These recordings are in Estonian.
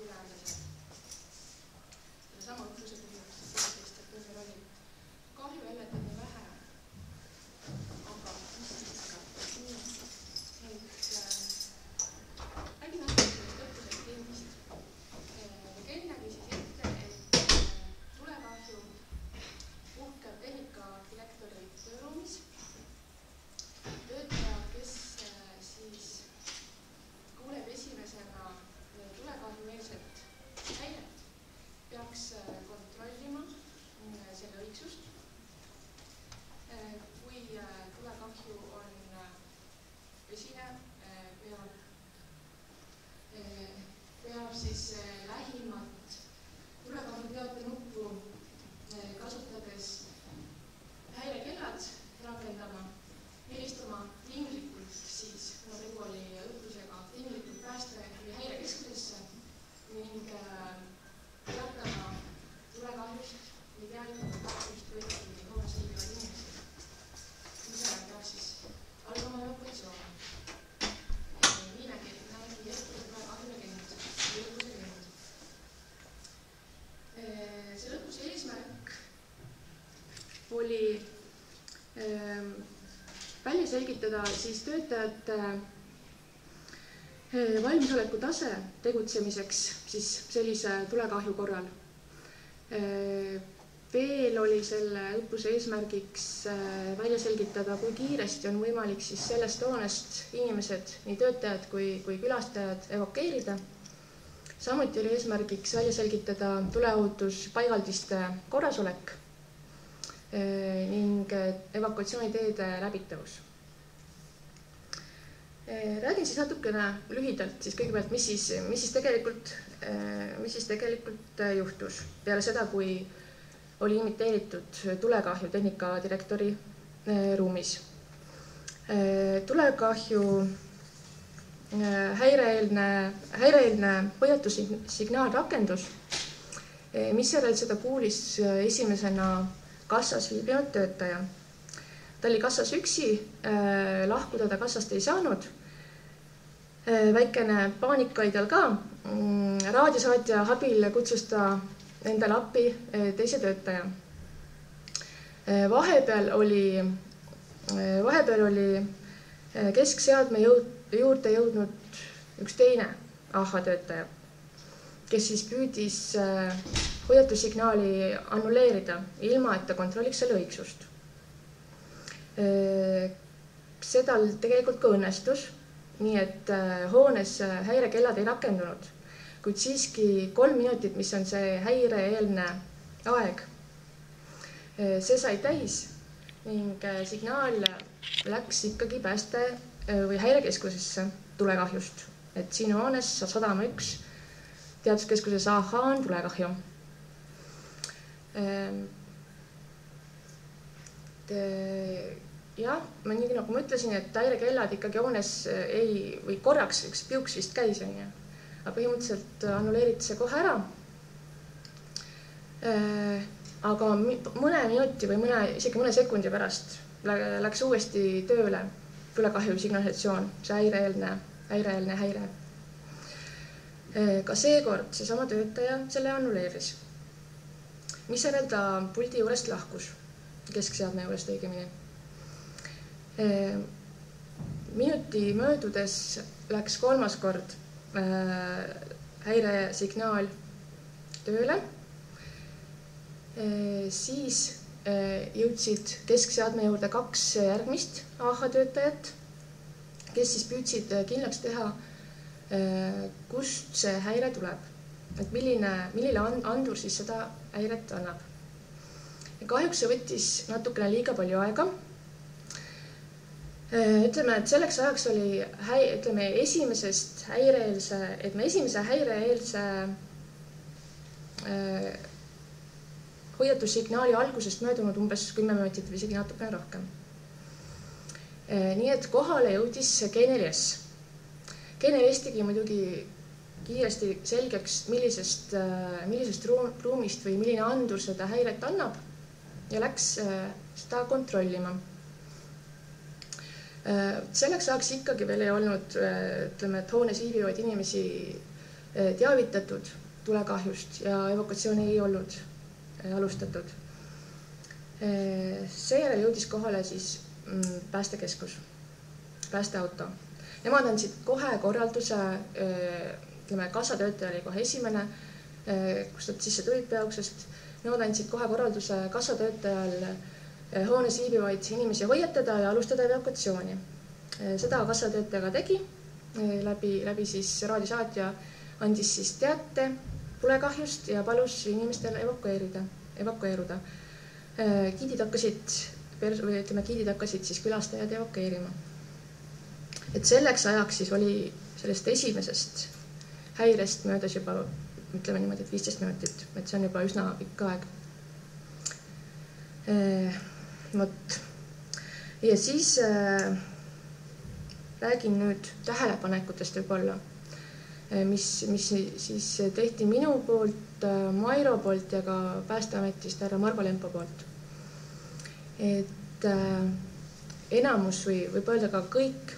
üle selle sama õppuse puhul, sellist, et kõige oli kahju jälle teeme vähe, aga räägin natuke sellest õppusest endist. Ken nägi siis ette, et tulekahju puhkeb tehnika direktori tööruumis. Töötaja, kes siis kuuleb esimesena tulekahjueelset häiret, peaks kontrollima selle õigsust. Kui tulekahju on tõsine, peab siis lähimat tulekahjuteate nuppu kasutades häirekellad rakendama, helistama tinglikult siis, kuna tegu oli õppusega, tinglikult pääste- või häirekeskusesse ning teatama tulekahjust või teadlikult just võetud hoones viibivad inimesed. Misele peab siis algama evakuatsioon. Nii nägi ette tulekahju legend või õppuse legend. Selle õppuse eesmärk oli välja selgitada siis töötajate valmisoleku tase tegutsemiseks siis sellise tulekahju korral. Veel oli selle õppuse eesmärgiks välja selgitada, kui kiiresti on võimalik siis sellest hoonest inimesed, nii töötajad kui külastajad evakueerida. Samuti oli eesmärgiks välja selgitada tuleohutuspaigaldiste korrasolek ning evakuatsiooniteede läbitavus. Räägin siis natukene lühidalt siis kõigepealt, mis siis tegelikult juhtus peale seda, kui oli imiteeritud tulekahju tehnika direktori ruumis. Tulekahju häireeelne hoiatussignaal rakendus, misjärel seda kuulis esimesena kassas viibinud töötaja. Ta oli kassas üksi, lahkuda ta kassast ei saanud. Väikene paanika oli tal ka. Raadiosaatja abil kutsus ta endale appi teise töötaja. Vahepeal oli keskseadme juurde jõudnud üks teine AHA-töötaja, kes siis püüdis hoiatussignaali annulleerida, ilma et ta kontrolliks selle õigsust. Seda tegelikult ka õnnestus, nii et hoones häirekellad ei rakendunud, kuid siiski 3 minutit, mis on see häireeelne aeg, see sai täis ning signaal läks ikkagi pääste- või häirekeskusesse tulekahjust, et siin hoones 101 teaduskeskuses AHA on tulekahju. Jah, nii nagu ma ütlesin, et häirekellad ikkagi hoones või korraks üks piuks vist käis, aga põhimõtteliselt annulleeriti see kohe ära. Aga mõne minuti või isegi mõne sekundi pärast läks uuesti tööle tulekahju signalisatsioon, see häireeelne häire. Ka seekord seesama töötaja selle annulleeris. Misjärel ta puldi juurest lahkus, keskseadme juurest õigemini. Minuti möödudes läks 3. kord häiresignaal tööle. Siis jõudsid keskseadme juurde 2 järgmist AHA-töötajat, kes siis püüdsid kindlaks teha, kust see häire tuleb, et milline andur siis seda häiret annab. Kahjuks see võttis natukene liiga palju aega. Ütleme, et selleks ajaks oli esimese häireeelse hoiatussignaali algusest möödunud umbes 10 minutit või isegi natukene rohkem. Nii et kohale jõudis G4S. G4S tegi muidugi kiiresti selgeks, millisest ruumist või milline andur seda häiret annab ja läks seda kontrollima. Selleks ajaks ikkagi veel ei olnud, et hoones viibivaid inimesi teavitatud tulekahjust ja evakuatsiooni ei olnud alustatud. Seejärel jõudis kohale siis päästekeskus, päästeauto. Nemad andsid kohe korralduse, kassatöötaja oli kohe esimene, kus nad sisse tulid peauksest. Nemad andsid kohe korralduse kassatöötajal hoones viibivaid inimesi hoiatada ja alustada evakuatsiooni. Seda kassatöötaja ka tegi, läbi siis raadiosaatja andis siis teate tulekahjust ja palus inimestel evakueeruda. Giidid hakkasid siis külastajad evakueerima. Et selleks ajaks siis oli sellest esimesest häirest möödas juba, ütleme niimoodi, et 15 minutit, et see on juba üsna pikk aeg. Ja siis räägin nüüd tähelepanekutest võib-olla, mis siis tehti minu poolt, Mairo poolt ja ka Päästeametist härra Margo Lempo poolt. Et enamus või võib öelda ka kõik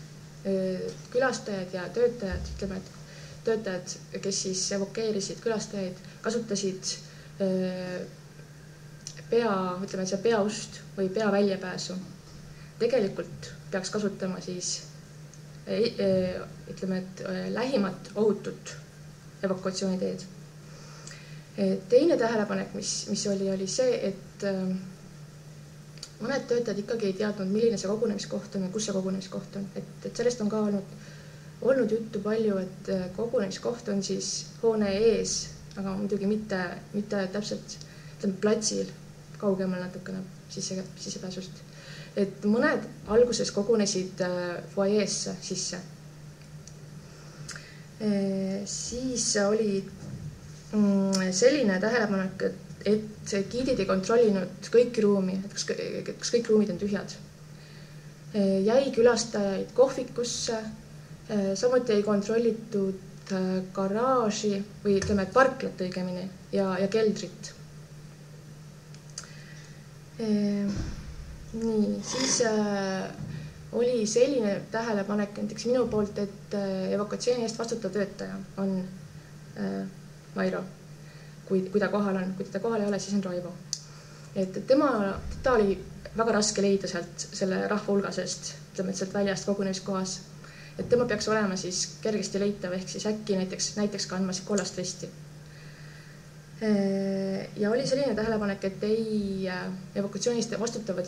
külastajad ja töötajad, ütleme, et töötajad, kes siis evakueerisid külastajaid, kasutasid peaust või pea väljapääsu. Tegelikult peaks kasutama siis, ütleme, et lähimat ohutut evakuatsiooniteed. Teine tähelepanek, mis oli see, et mõned töötajad ikkagi ei teadnud, milline see kogunemiskoht on ja kus see kogunemiskoht on. Et sellest on ka olnud juttu palju, et kogunemiskoht on siis hoone ees, aga muidugi mitte täpselt platsil, kaugemal natukene sissepääsust. Et mõned alguses kogunesid foajeesse sisse. Siis oli selline tähelepanek, et giidid ei kontrollinud kõiki ruumi, et kas kõik ruumid on tühjad. Jäi külastajaid kohvikusse, samuti ei kontrollitud garaaži või ütleme, parklat õigemini ja keldrit. Nii, siis oli selline tähelepanek näiteks minu poolt, et evakuatsiooni eest vastutav töötaja on Mairo. Kui ta kohal on, kui teda kohal ei ole, siis on Raivo. Et ta oli väga raske leida sealt selle rahva hulgasest, ütleme, et sealt väljast kogunemiskohas. Et tema peaks olema siis kergesti leitav, ehk siis äkki näiteks kandma kollast vesti. Ja oli selline tähelepanek, et evakuatsioonist vastutavad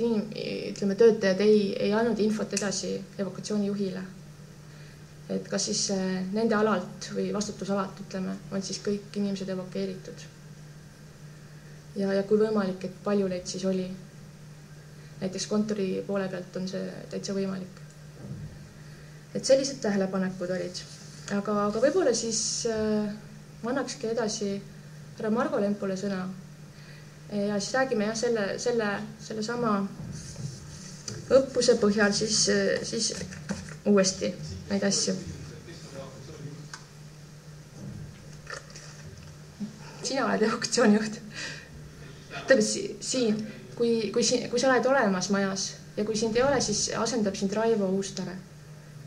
töötajad ei andnud infot edasi evakuatsioonijuhile. Et kas siis nende alalt või vastutusalalt, ütleme, on siis kõik inimesed evakueeritud. Ja kui võimalik, et palju neid siis oli. Näiteks kontori poole pealt on see täitsa võimalik. Et sellised tähelepanekud olid. Aga võib-olla siis ma annakski edasi härra Margo Lempole sõna. Ja siis räägime selle sama õppuse põhjal siis uuesti neid asju. Sina oled evakuatsioonijuht. Siin, kui sa oled olemas majas ja kui sind ei ole, siis asendab sind Raivo Uustare.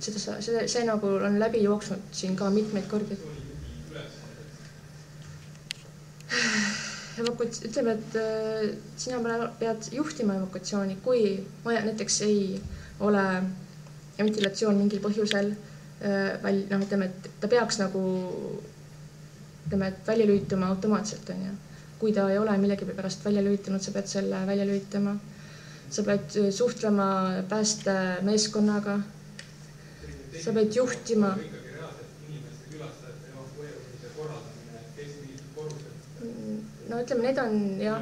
See nagu on läbi jooksnud siin ka mitmeid kordi. Ütleme, et sina pead juhtima evakuatsiooni, kui maja näiteks ei ole ventilatsioon mingil põhjusel, ütleme, et ta peaks nagu välja lülituma automaatselt, on ju. Kui ta ei ole millegi pärast välja lülitanud, sa pead selle välja lülitama. Sa pead suhtlema päästemeeskonnaga. Sa pead juhtima. No ütleme, need on, jah.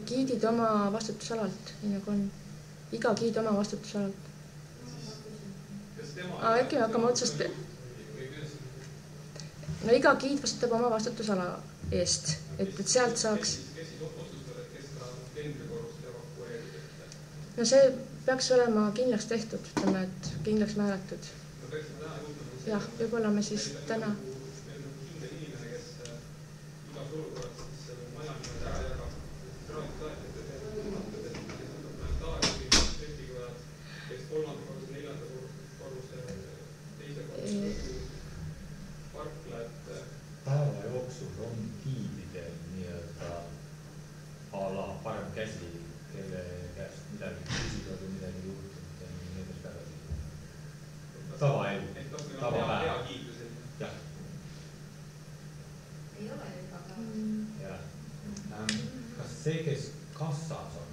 Giidid oma vastutusalalt, nii nagu on. Iga giid oma vastutusalalt. Äkki me hakkame otsast... No iga giid vastutab oma vastutusala eest, et sealt saaks... No see peaks olema kindlaks tehtud, ütleme, et kindlaks määratud. Jah, võib-olla me siis täna... tavaelu. Kas meil on hea kiitus? Jah. Ei ole juba ka. Kas see, kes kassas on,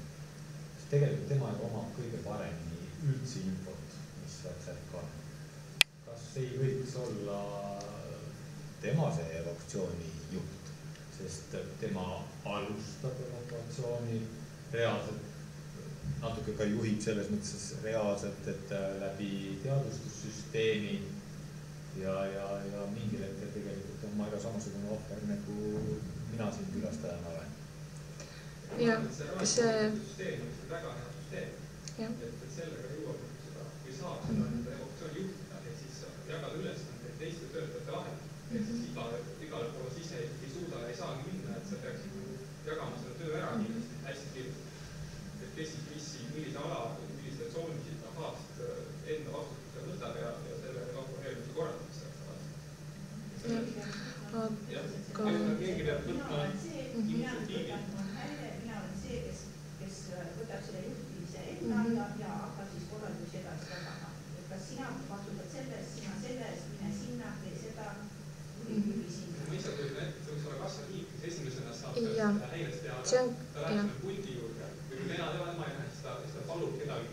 siis tegelikult tema omab kõige paremini üldse infot, mis sealt on. Kas ei võiks olla tema see evakuatsiooni juht, sest tema alustab evakuatsiooni reaalselt, natuke ka juhib selles mõttes reaalselt, et läbi teadvustussüsteemi ja mingil hetkel tegelikult on Mairo samasugune ohver, nagu mina siin külastajana olen. Ja, see süsteem on väga hea süsteem, et sellega jõuab seda, kui saab seda evakuatsiooni juhtida, et siis jagada ülesanded teiste töötajate vahel. Et siis igale poole sisse ei suuda ja ei saagi minna, et sa peaksid jagama selle töö ära kindlasti hästi kiiresti. Et kes siis millise ala, millise tsooni tahast enda vastutuse võtab ja selle evakueerimise korraldamist. Keegi peab võtma initsiatiivi. Mina olen see, kes võtab selle juhtimise enda ja hakkab siis korraldusi edasi tagama. Et kas sina vastutad sellest, sina sellest, mine sinna, tee seda, juhi sinna. Ma ise kujutan ette, see võiks olla kassakiip, kes esimesena saab seda häirest teada. Ta läheb selle puldi juurde. Kui tema ei lähe, siis ta palub kedagi,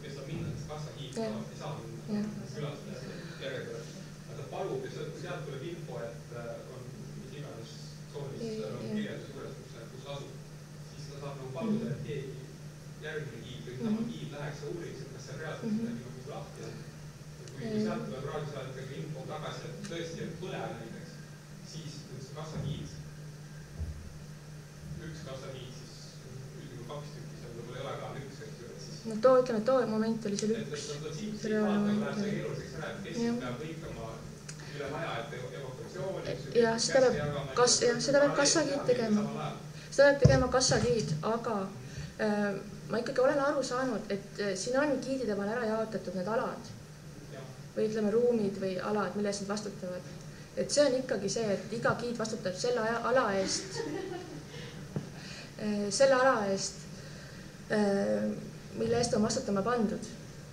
kes saab minna, sest kassakiip ei saa minna külastajate järjekorras. Ta palub ja sealt tuleb info, et on mis iganes tsoonis on kirjeldus juures, kus asub. Siis ta saab paluda, et keegi järgmine giid või sama giid läheks ja uuriks, et kas see reaalselt midagi lahti on. Kui sealt tuleb raadiosaadetega info tagasi, et tõesti on põlev näiteks, siis üks kassagiid, siis üldjuhul 2 tükki, seal võib-olla ei ole ka üks, siis... No ütleme, too moment oli seal üks. Siit vaatame läheb see keeruliseks ära, et kes siis peab võikama üle maja, et evakuatsiooni... Ja seda peab kassagiid tegema. Seda peab tegema kassagiid, aga ma ikkagi olen aru saanud, et siin on giidide vahel ära jaotatud need alad või ütleme ruumid või alad, mille eest nad vastutavad. Et see on ikkagi see, et iga giid vastutab selle ala eest, mille eest on vastutama pandud.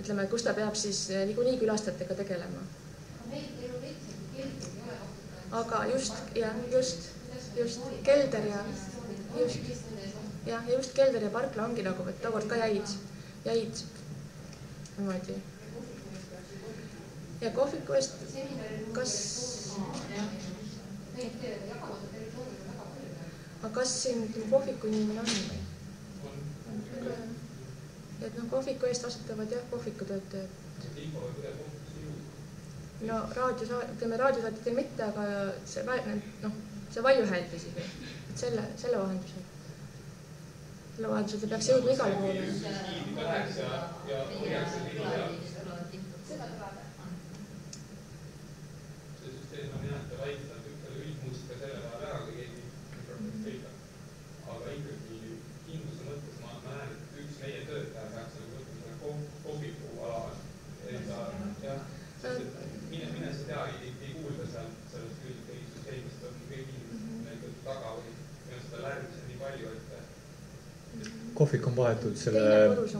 Ütleme, kus ta peab siis niikuinii külastajatega tegelema. Aga just kelder ja just kelder ja parkla ongi nagu, et tookord ka jäid niimoodi. Ja kohviku eest, kas siin kohviku inimene on? Et kohviku eest vastutavad kohviku töötajad. No raadiosaatetel mitte, aga see valjuhäält isegi, et selle vahendusel. Selle vahendusel ta peaks jõudma igale poole. See süsteem on jah, et ta vaiktab ühtele üldmuusika selle vahel ära, kui keegi mikrofon sõidab. Aga ikkagi kindluse mõttes ma näen, et üks meie töötaja peaks võtma kohviku ala. Mine sa tea, ei kuulda sellest üldtegisüsteemist, on kõik inimesed taga või seda lärmis on nii palju, et... Kohvik on vahetud selle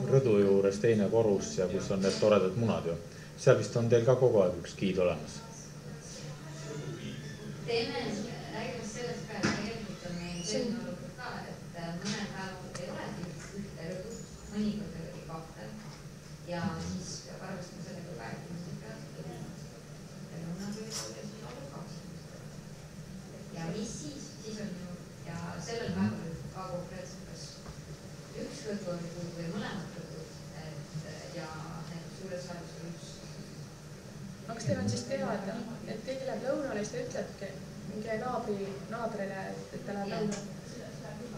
rõdu juures teine korrus ja kus on need toredad munad ju. Seal vist on teil ka kogu aeg üks giid olemas. Teeme räägimas sellest ka, et tegelikult on meil selline olukord ka, et mõned päevad ei olegi ühte rõdut, mõnikord olegi 2 ja siis peab arvestama sellega rääkimisega ja mõned olid olla 2. Ja mis siis on ju, ja sellel päeval oli ka konkreetselt kas üks rõdu või mõlemad rõdud ja suures saalis on üks. Kas teil on siis teada, et keegi läheb lõunale, siis ta ütlebki mingi naabrile, et ta läheb lõunale?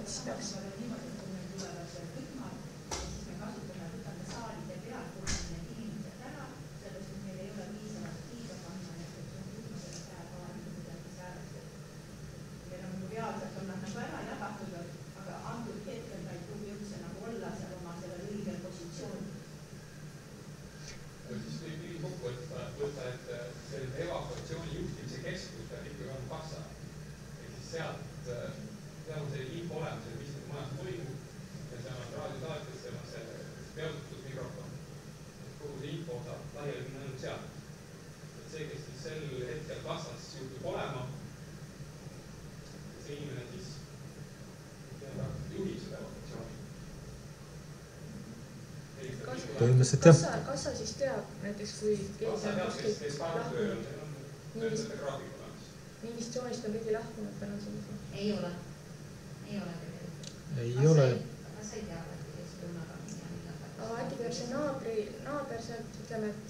Et siis peaks... seal kassas juhtub olema. See inimene siis juhib seda evakuatsiooni. Põhimõtteliselt jah. Kassa siis teab näiteks, kui keegi on kuskilt lahkunud. Millist tsoonist on keegi lahkunud täna sellisel? Ei ole tegelikult. Ei ole. Kas ei tea, et kes tunnaga äkki peab see naaber sealt, ütleme, et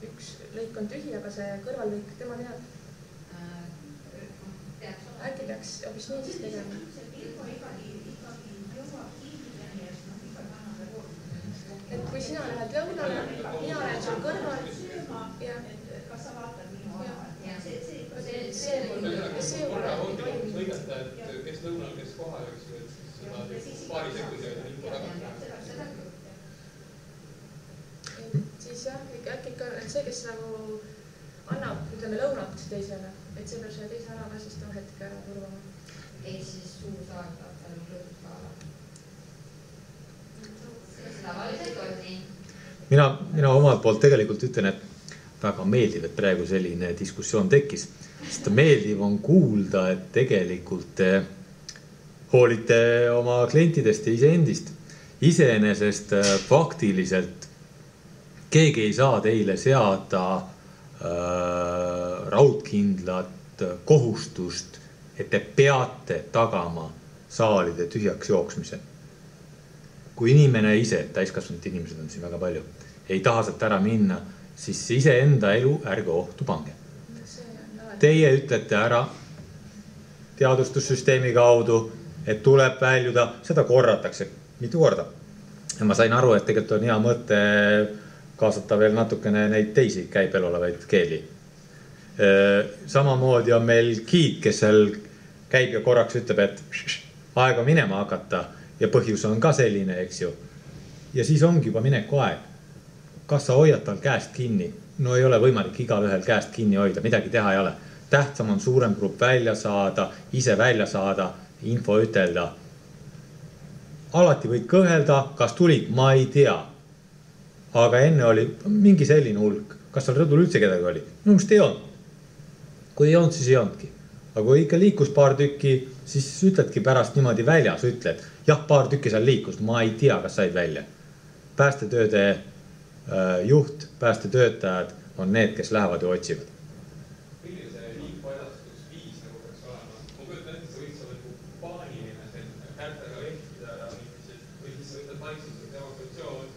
üks lõik on tühi, aga see kõrvallõik, tema teab. Äkki peaks hoopis nii siis tegema. Et kui sina lähed lõunale, mina lähen sul kõrval ja kas sa vaatad minu vahel? See lõigata, et kes lõunal, kes kohal, eks ju, et seda paari sekundiga on info tagasi. Siis jah, äkki ikka see, kes nagu annab, ütleme, lõunat teisele, et see peab selle teise ära ka siis too hetk turvama. Ei, siis suur saal peab tal lõõdus ka ala. Mina omalt poolt tegelikult ütlen, et väga meeldiv, et praegu selline diskussioon tekkis. Sest meeldiv on kuulda, et tegelikult hoolite oma klientidest ja iseendist. Iseenesest faktiliselt keegi ei saa teile seada raudkindlat kohustust, et te peate tagama saalide tühjaks jooksmise. Kui inimene ise, täiskasvanud inimesed on siin väga palju, ei taha sealt ära minna, siis iseenda elu ärge ohtu pange. Teie ütlete ära teadustussüsteemi kaudu, et tuleb väljuda, seda korratakse mitu korda. Ja ma sain aru, et tegelikult on hea mõte kaasata veel natukene neid teisi käibel olevaid keeli. Samamoodi on meil giid, kes seal käib ja korraks ütleb, et aega minema hakata ja põhjus on ka selline, eks ju. Ja siis ongi juba mineku aeg. Kas sa hoiad tal käest kinni? No ei ole võimalik igal ühel käest kinni hoida, midagi teha ei ole. Tähtsam on suurem grupp välja saada, ise välja saada, info ütelda. Alati võid kõhelda, kas tulid, ma ei tea. Aga enne oli mingi selline hulk. Kas seal rõdul üldse kedagi oli? No just ei olnud. Kui ei olnud, siis ei olnudki. Aga kui ikka liikus paar tükki, siis ütledki pärast niimoodi väljas, ütled, jah, paar tükki seal liikus, ma ei tea, kas said välja. Päästetööde juht, päästetöötajad on need, kes lähevad ja otsivad. Milline see info edastusviis nagu peaks olema? Ma kujutan ette, see võiks olla paaniline, see kättega lehtida ja või siis sa ütled vaikselt evakuatsioon.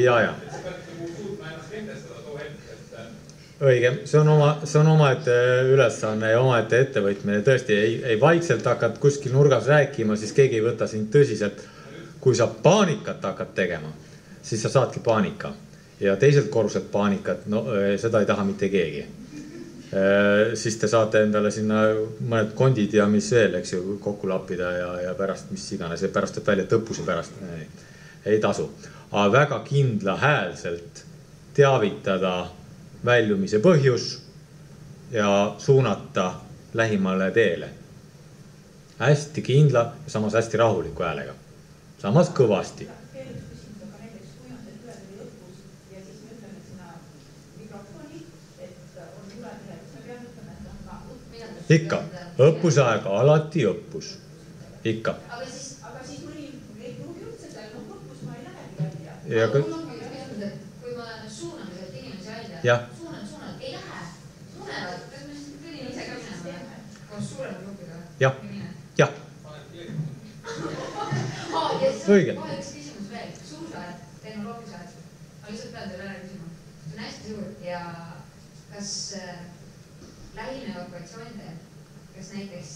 Ja. See peab suutma ennast kehtestada too hetk, et õige, see on omaette ülesanne ja omaette ettevõtmine. Tõesti, ei vaikselt hakkad kuskil nurgas rääkima, siis keegi ei võta sind tõsiselt. Kui sa paanikat hakkad tegema, siis sa saadki paanika. Ja teiselt korruselt paanikat, no seda ei taha mitte keegi. Siis te saate endale sinna mõned kondid ja mis veel, eks ju, kokku lappida ja pärast mis iganes. Ja pärast tuleb välja tõppuse pärast. Ei tasu. Aga väga kindla häälselt teavitada väljumise põhjus ja suunata lähimale teele. Hästi kindla ja samas hästi rahuliku häälega. Samas kõvasti. Ikka. Õppuse aega alati õppus. Ikka. Aga siis mõni ei pruugi üldse seal, õppus ma ei lähegi välja. Ja kui ma suunan inimesi välja, suunan, ei lähe. Suunevad, kas me kõnin ise ka minema? Koos suurema grupiga? Jah. Õige. Kohe üks küsimus veel. Suursaed, tehnoloogisaed. Ma lihtsalt pean teile ära küsima. See on hästi suur ja kas lähime evakuatsioonide, kas näiteks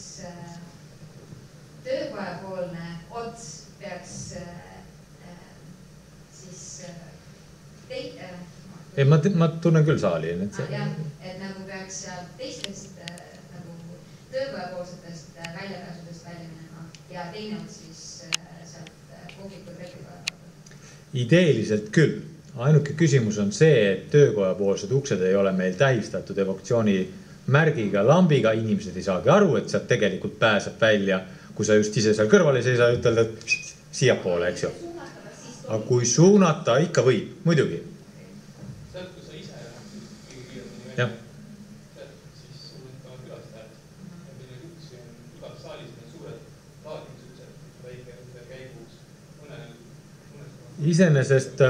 töökojapoolne ots peaks siis ma tunnen küll saali. Et nagu peaks seal teistest nagu töökojapoolsetest väljapääsudest välja minema ja teine ots siis sealt kohvikud replipäeva. Ideeliselt küll. Ainuke küsimus on see, et töökojapoolsed uksed ei ole meil tähistatud evakuatsiooni märgiga, lambiga. Inimesed ei saagi aru, et sealt tegelikult pääseb välja. Kui sa just ise seal kõrval ei seisa, ütelda, et siia poole, eks ju. Aga kui suunata, ikka võib, muidugi. Sealt, kui sa ise Jah. Siis ka külastajad. Mille uksi on igas saalis on suured taadmisused, väike käigus, Iseenesest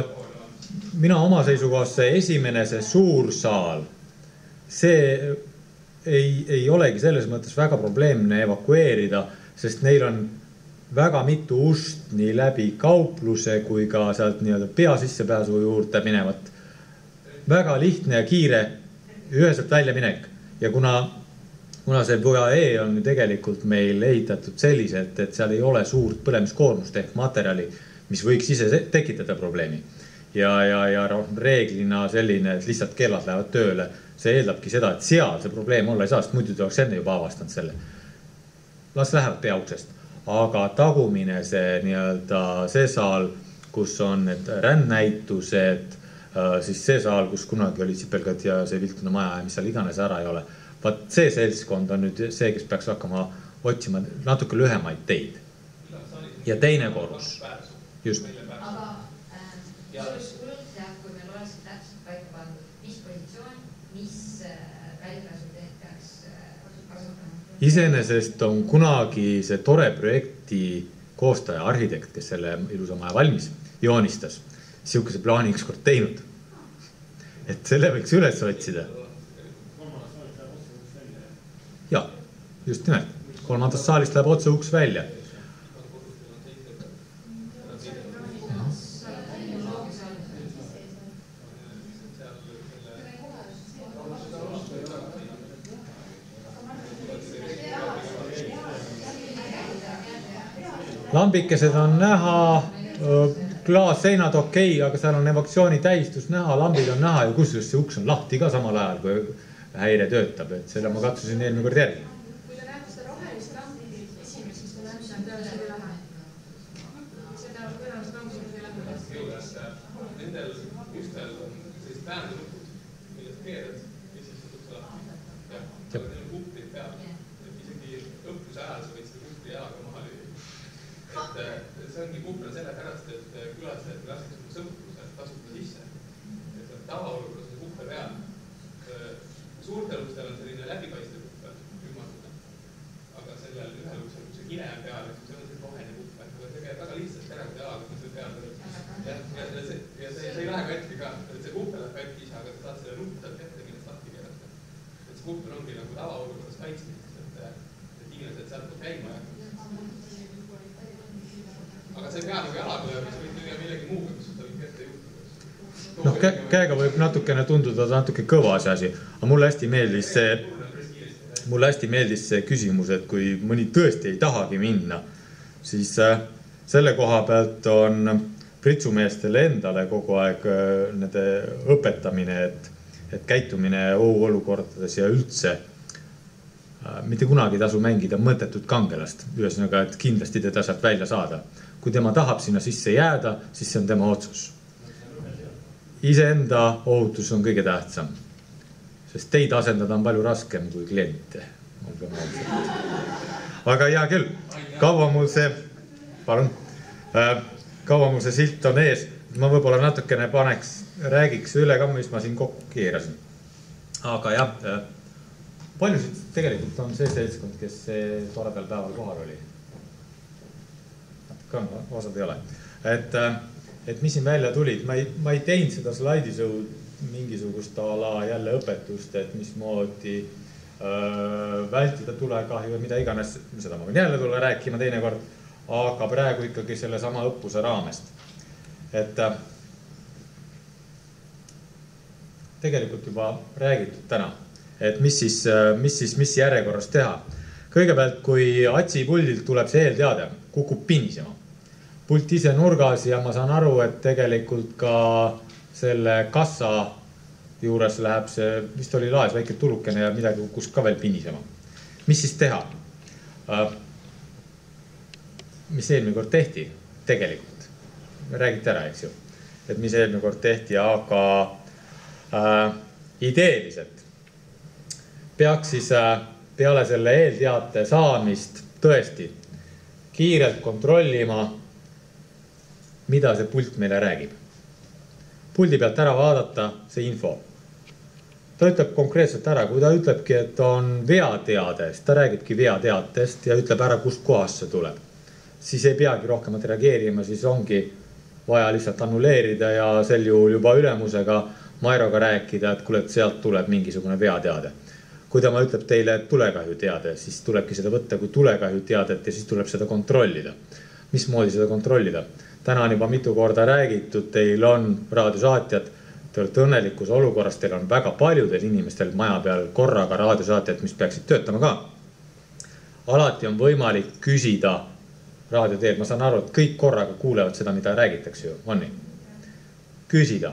mina oma seisukohast see esimene, see suur saal, see ei olegi selles mõttes väga probleemne evakueerida, sest neil on väga mitu ust nii läbi kaupluse kui ka sealt nii-öelda peasissepääsu juurde minevat. Väga lihtne ja kiire üheselt väljaminek. Ja kuna see VAE on tegelikult meil ehitatud selliselt, et seal ei ole suurt põlemiskoormust ehk materjali, mis võiks ise tekitada probleemi. Ja reeglina selline, et lihtsalt kellad lähevad tööle, see eeldabki seda, et seal see probleem olla ei saa, sest muidu te oleks enne juba avastanud selle. Las lähevad peauksest. Aga tagumine see nii-öelda see saal, kus on need rändnäitused, siis see saal, kus kunagi oli Sipelgad ja see Viltuna maja ja mis seal iganes ära ei ole. Vaat see seltskond on nüüd see, kes peaks hakkama otsima natuke lühemaid teid. Ja teine korrus. Just. Aga sulus jah, kui meil oleks täpselt paika pandud, mis positsioon, mis väljapääsuteed peaks kasutama? Iseenesest on kunagi see tore projekti koostaja, arhitekt, kes selle ilusa maja valmis, joonistas, siukese plaani ükskord teinud. Et selle võiks üles otsida. Ja, just nimelt. Kolmandast saalist läheb otse uks välja. Lambikesed on näha, klaasseinad okei, aga seal on evaktsiooni tähistus näha, lambid on näha ja kusjuures see uks on lahti ka samal ajal, kui häire töötab, et selle ma katsusin eelmine kord järgi. Kui te näete seda rohelist lambi esimest, siis te näete, et tööle ei lähe. Seda tõenäoliselt lambi ei lähe. Nendel ustel on sellised väändunukud, millest keerad ja siis tutsa lahti. Aga neil on kuprid peal. Isegi õppuse ajal sa võid seda kupri jalaga maha lüüa. See ongi kupra selle pärast, et külastajad laskeks sõpruse tasuta sisse. Tavaolukorras on kupra peal. Suurtel ustel on selline läbipaistev kupper, ümmargune. Aga sellel ühel uksel, kui see kine on peal, see on selline roheline kupper. Aga see käib väga lihtsalt teravad jalaga, kui see peal tõrjub. Ja see ei lähe katki ka. See kupper läheb katki ise, aga sa saad selle nuttalt ette, millest lahti keerata. See kupper ongi nagu tavaolukorras kaitsmiseks, et inimesed sealt käima ja aga see ei pea nagu jalaga lööma, sa võid teha millegi muuga, mis seda võib ette juhtuda. Käega võib natukene tunduda natuke kõva see asi, aga mulle hästi meeldis see küsimus, et kui mõni tõesti ei tahagi minna, siis selle koha pealt on pritsumeestele endale kogu aeg nende õpetamine, et käitumine ohuolukordades ja üldse mitte kunagi tasu mängida mõttetut kangelast. Ühesõnaga, et kindlasti teda sealt välja saada. Kui tema tahab sinna sisse jääda, siis see on tema otsus. Iseenda ohutus on kõige tähtsam. Sest teid asendada on palju raskem kui kliente. Aga hea küll, kaua mul see silt on ees. Ma võibolla natukene räägiks üle ka, mis ma siin kokku keerasin. Aga jah, paljusid tegelikult on see seltskond, kes see toredal päeval kohal oli. Osad ei ole. Et mis siin välja tulid, ma ei teinud seda slaidisõu mingisugust ala jälle õpetust, et mismoodi vältida tulekahju ja mida iganes, seda ma võin jälle tulla rääkima teinekord, aga praegu ikkagi selle sama õppuse raamest. Et tegelikult juba räägitud täna, et mis järjekorras teha. Kõigepealt, kui Atsi puldilt tuleb see eelteade, kukub pinisema. Pult ise nurgas ja ma saan aru, et tegelikult ka selle kassa juures läheb see, vist oli laes väike tulukene ja midagi kukkus ka veel pinisema. Mis siis teha? Mis eelmine kord tehti? Tegelikult. Räägite ära, eks ju. Et mis eelmine kord tehti, aga ideeliselt peaks siis peale selle eelteate saamist tõesti kiirelt kontrollima, mida see pult meile räägib. Puldi pealt ära vaadata see info. ta ütleb konkreetselt ära, kui ta ütlebki, et on veateade, siis ta räägibki veateatest ja ütleb ära, kust kohast see tuleb. Siis ei peagi rohkemat reageerima, siis ongi vaja lihtsalt annuleerida ja sel juhul juba ülemusega Mairoga rääkida, et kuule, et sealt tuleb mingisugune veateade. Kui tema ütleb teile tulekahju teade, siis tulebki seda võtta kui tulekahju teadet ja siis tuleb seda kontrollida. Mismoodi seda kontrollida? Täna on juba mitu korda räägitud, teil on raadiosaatjad, te olete õnnelikus olukorras, teil on väga paljudel inimestel maja peal korraga raadiosaatjad, mis peaksid töötama ka. Alati on võimalik küsida raadioteed, ma saan aru, et kõik korraga kuulevad seda, mida räägitakse ju, on nii? Küsida,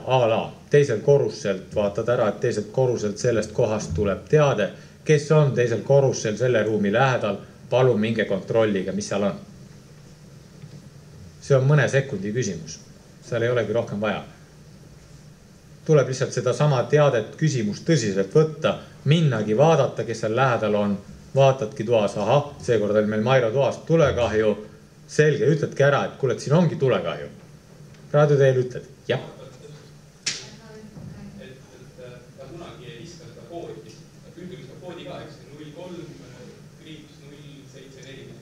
teisel korruselt, vaatad ära, et teiselt korruselt sellest kohast tuleb teade, kes on teisel korrusel selle ruumi lähedal, palun minge kontrolliga, mis seal on. See on mõne sekundi küsimus, seal ei olegi rohkem vaja. Tuleb lihtsalt seda sama teadet küsimust tõsiselt võtta, minnagi vaadata, kes seal lähedal on, vaatadki toas, seekord oli meil Mairo toas tulekahju, selge, ütledki ära, et kuule, et siin ongi tulekahju. Raadio teil ütled, jah. Ta kunagi ei viska seda koodi, ta küll viskab koodi ka, eks 03-074,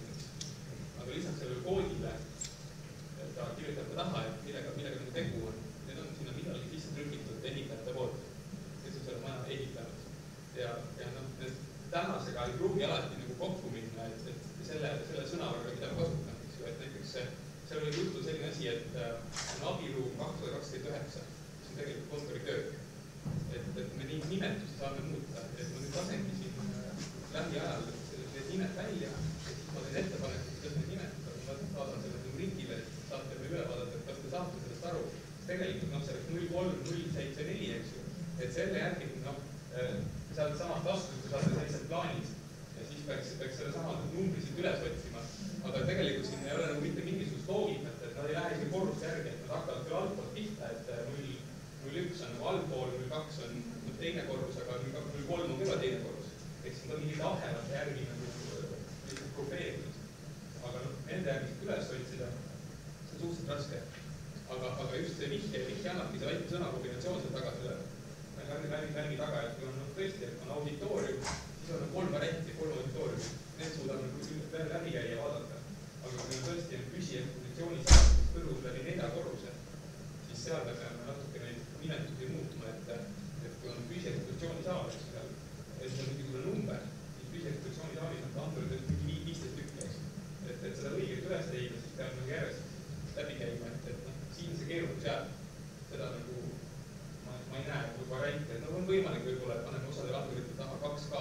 aga lisaks sellele koodile ta kirjutab ka taha, et millega nende tegu on. Need on sinna midagi sisse trükitud ehitajate poolt, kes on selle maja ehitanud. Ja tänasega ei pruugi alati nagu kokku minna, et selle sõnavaraga, mida me kasutame, et näiteks seal oli juhtu selline asi, et on abiruum 229, mis on tegelikult kontoritöök. Et me neid nimetusi saame muuta, et ma nüüd lasengi siin lähiajal need nimed välja, et ma teen ettepanekud, kuidas neid nimetada, ma saadan selle ringile, saate meil üle vaadata, et kas te saate sellest aru. Tegelikult sellest 03-074, eks ju, et selle järgi sealt samast taskust te saate sellised plaanid ja siis peaks selle sama numbri siit üles otsima. Aga tegelikult siin ei ole nagu mitte mingisugust loogikat, et nad ei lähe isegi korruste järgi, et nad hakkavad küll altpoolt pihta, et 01 on nagu allpool, 02 on teine korrus, aga 03 on küll teine korrus. Eks siin on mingid ahelad järgi nagu grupeeritud. Aga nende järgi üles otsida, see on suhteliselt raske. Aga just see vihje annabki see väike sõna kombinatsioon seal taga selle märgi taga, et kui on tõesti, on auditoorium, siis on 3 varianti, 3 auditooriumi. Need suudame läbi käia ja vaadata. Aga kui on tõesti püsiekspositsiooni saab, mis kõrvus läbi 4 korruse, siis seal me peame natuke neid nimetusi muutma, et kui on püsiekspositsiooni saab, et see on mingisugune number, siis püsiekspositsiooni saalis on andurid mingi 15 tükki, et seda õigelt üles leida, siis peab nagu järjest läbi käima, et siin see keerukus jääb. Seda nagu ma ei näe kui variante. On võimalik võib-olla, et paneme osadel andurite taha 2K,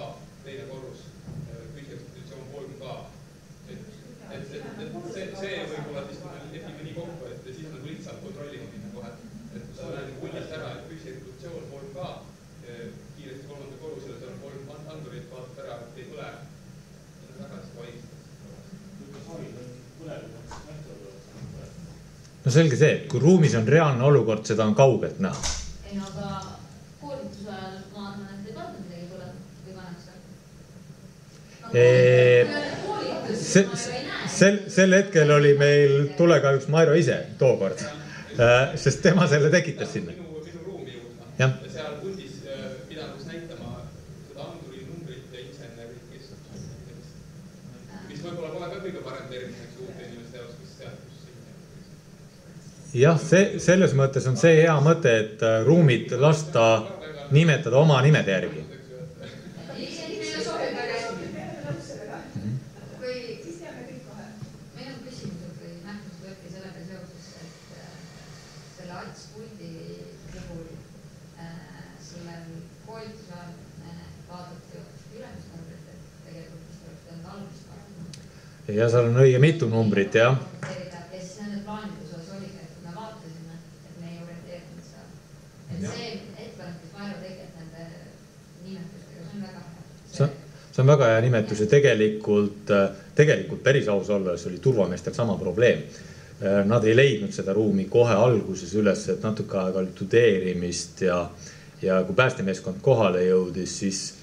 teine korrus, püsiekspositsioon 3K. See võib-olla siis lepime nii kokku, et siis on nagu lihtsalt kontrollima minna kohe. Et kui sa näed pullist ära, et püsiekspositsioon 3K, kiiresti 3. korrusele, seal on 3 andurit, vaatad ära, et ei põle. See on tagasi vaikselt. No selge see, et kui ruumis on reaalne olukord, seda on kaugelt näha. Ei, aga koolituse ajal ma arvan, et ei pannud midagi põlema või paneks. Sel hetkel oli meil tulekahjuks Mairo ise tookord, sest tema selle tekitas sinna. Minu ruumi jõudma ja seal puldis pidanud näitama seda anduri numbrit ja insenerit, mis võib-olla pole ka kõige parem termineks uute inimeste jaoks, mis sealt jah, selles mõttes on see hea mõte, et ruumid lasta nimetada oma nimede järgi. Meil on küsimused või nähtused võeti sellega seoses, et selle ATS-puldi puhul sellel koolitusel vaadati ülemist numbrit, et tegelikult mis tuleb seda algust vaatama. Ja seal on õige mitu numbrit, jah. Ja siis nende plaanides oligi, et me vaatasime, et me ei orienteerinud seal. Et see ettepanek, mis Mairo tegi, et nende nimetustega, see on väga hea. See on väga hea nimetus ja tegelikult päris aus olles oli turvameestel sama probleem. Nad ei leidnud seda ruumi kohe alguses üles, et natuke aega oli tudeerimist ja kui päästemeeskond kohale jõudis, siis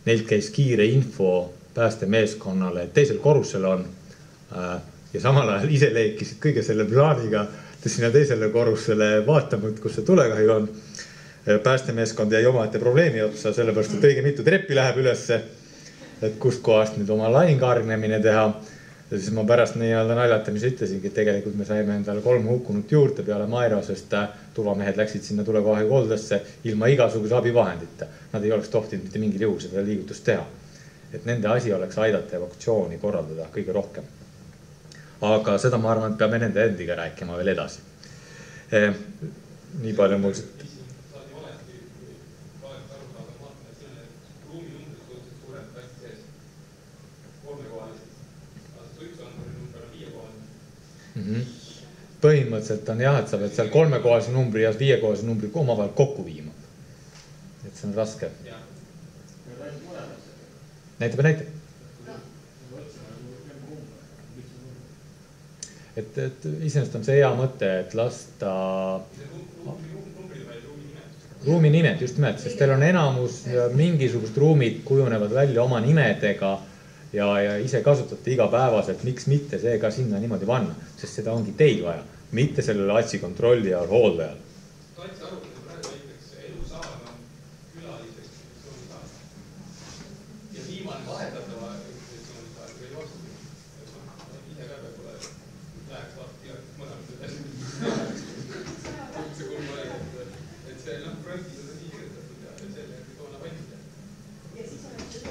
neilt käis kiire info päästemeeskonnale, et teisel korrusel on ja samal ajal ise leikisid kõige selle plaaniga, et sinna teisele korrusele vaatama, kus see tulekahju on. päästemeeskond jäi omaette probleemi otsa, sellepärast, et õige mitu treppi läheb ülesse, et kust kohast nüüd oma lahingargnemine teha. Ja siis ma pärast nii-öelda naljatamise ütlesingi, et tegelikult me saime endale 3 hukkunut juurde peale Mairo, sest turvamehed läksid sinna tulekohe koldesse ilma igasuguse abivahendita. Nad ei oleks tohtinud mitte mingil juhul seda liigutust teha. Et nende asi oleks aidata evakuatsiooni korraldada kõige rohkem. Aga seda ma arvan, et peame nende endiga rääkima veel edasi. Nii palju mul... Põhimõtteliselt on jah, et sa pead seal 3-kohalise numbri ja 5-kohalise numbri omavahel kokku viima. Et see on raske. Näitab. Et iseenesest on see hea mõte, et lasta ruumi nimed, just nimelt, sest teil on enamus mingisugust ruumid kujunevad välja oma nimedega ja ise kasutate igapäevaselt, miks mitte see ka sinna niimoodi panna, sest seda ongi teil vaja, mitte sellele atsi kontrollijal, hooldajal. Kaitse aru, et praegu näiteks elusaal on külaliseks institutsioonisaal. Ja viimane vahetatava institutsioonisaal või joosub. Ise ka võib-olla läheks vastu igast mõned. See kumb oli, et see projektis on nii kirjutatud ja selle järgi toona valmida. Ja siis on see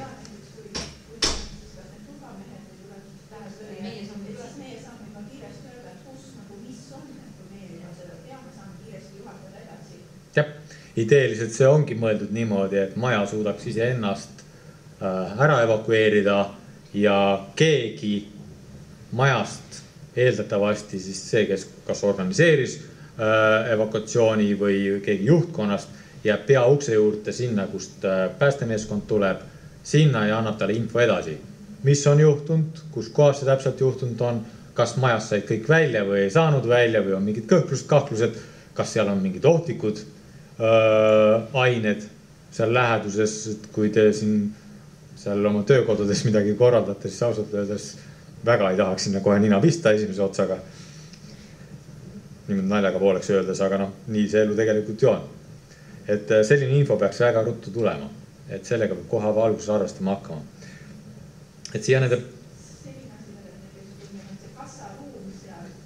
teadmiseks, meie saame juba kiiresti öelda, et kus nagu mis on, kui meie juba seda teame, saame kiiresti juhatada edasi. Jah, ideeliselt see ongi mõeldud niimoodi, et maja suudaks ise ennast ära evakueerida ja keegi majast eeldatavasti siis see, kes kas organiseeris evakuatsiooni või keegi juhtkonnast jääb pea ukse juurde sinna, kust päästemeeskond tuleb, sinna ja annab talle info edasi. Mis on juhtunud, kus kohas see täpselt juhtunud on, kas majast said kõik välja või ei saanud välja või on mingid kahklused, kas seal on mingid ohtlikud ained seal läheduses, et kui te siin seal oma töökodudes midagi korraldate, siis ausalt öeldes väga ei tahaks sinna kohe nina pista esimese otsaga. Niimoodi naljaga pooleks öeldes, aga nii see elu tegelikult ju on. Et selline info peaks väga ruttu tulema, et sellega peab kohe alguses arvestama hakkama. Et siia nende... Selline asi, et on see kassaruum seal, et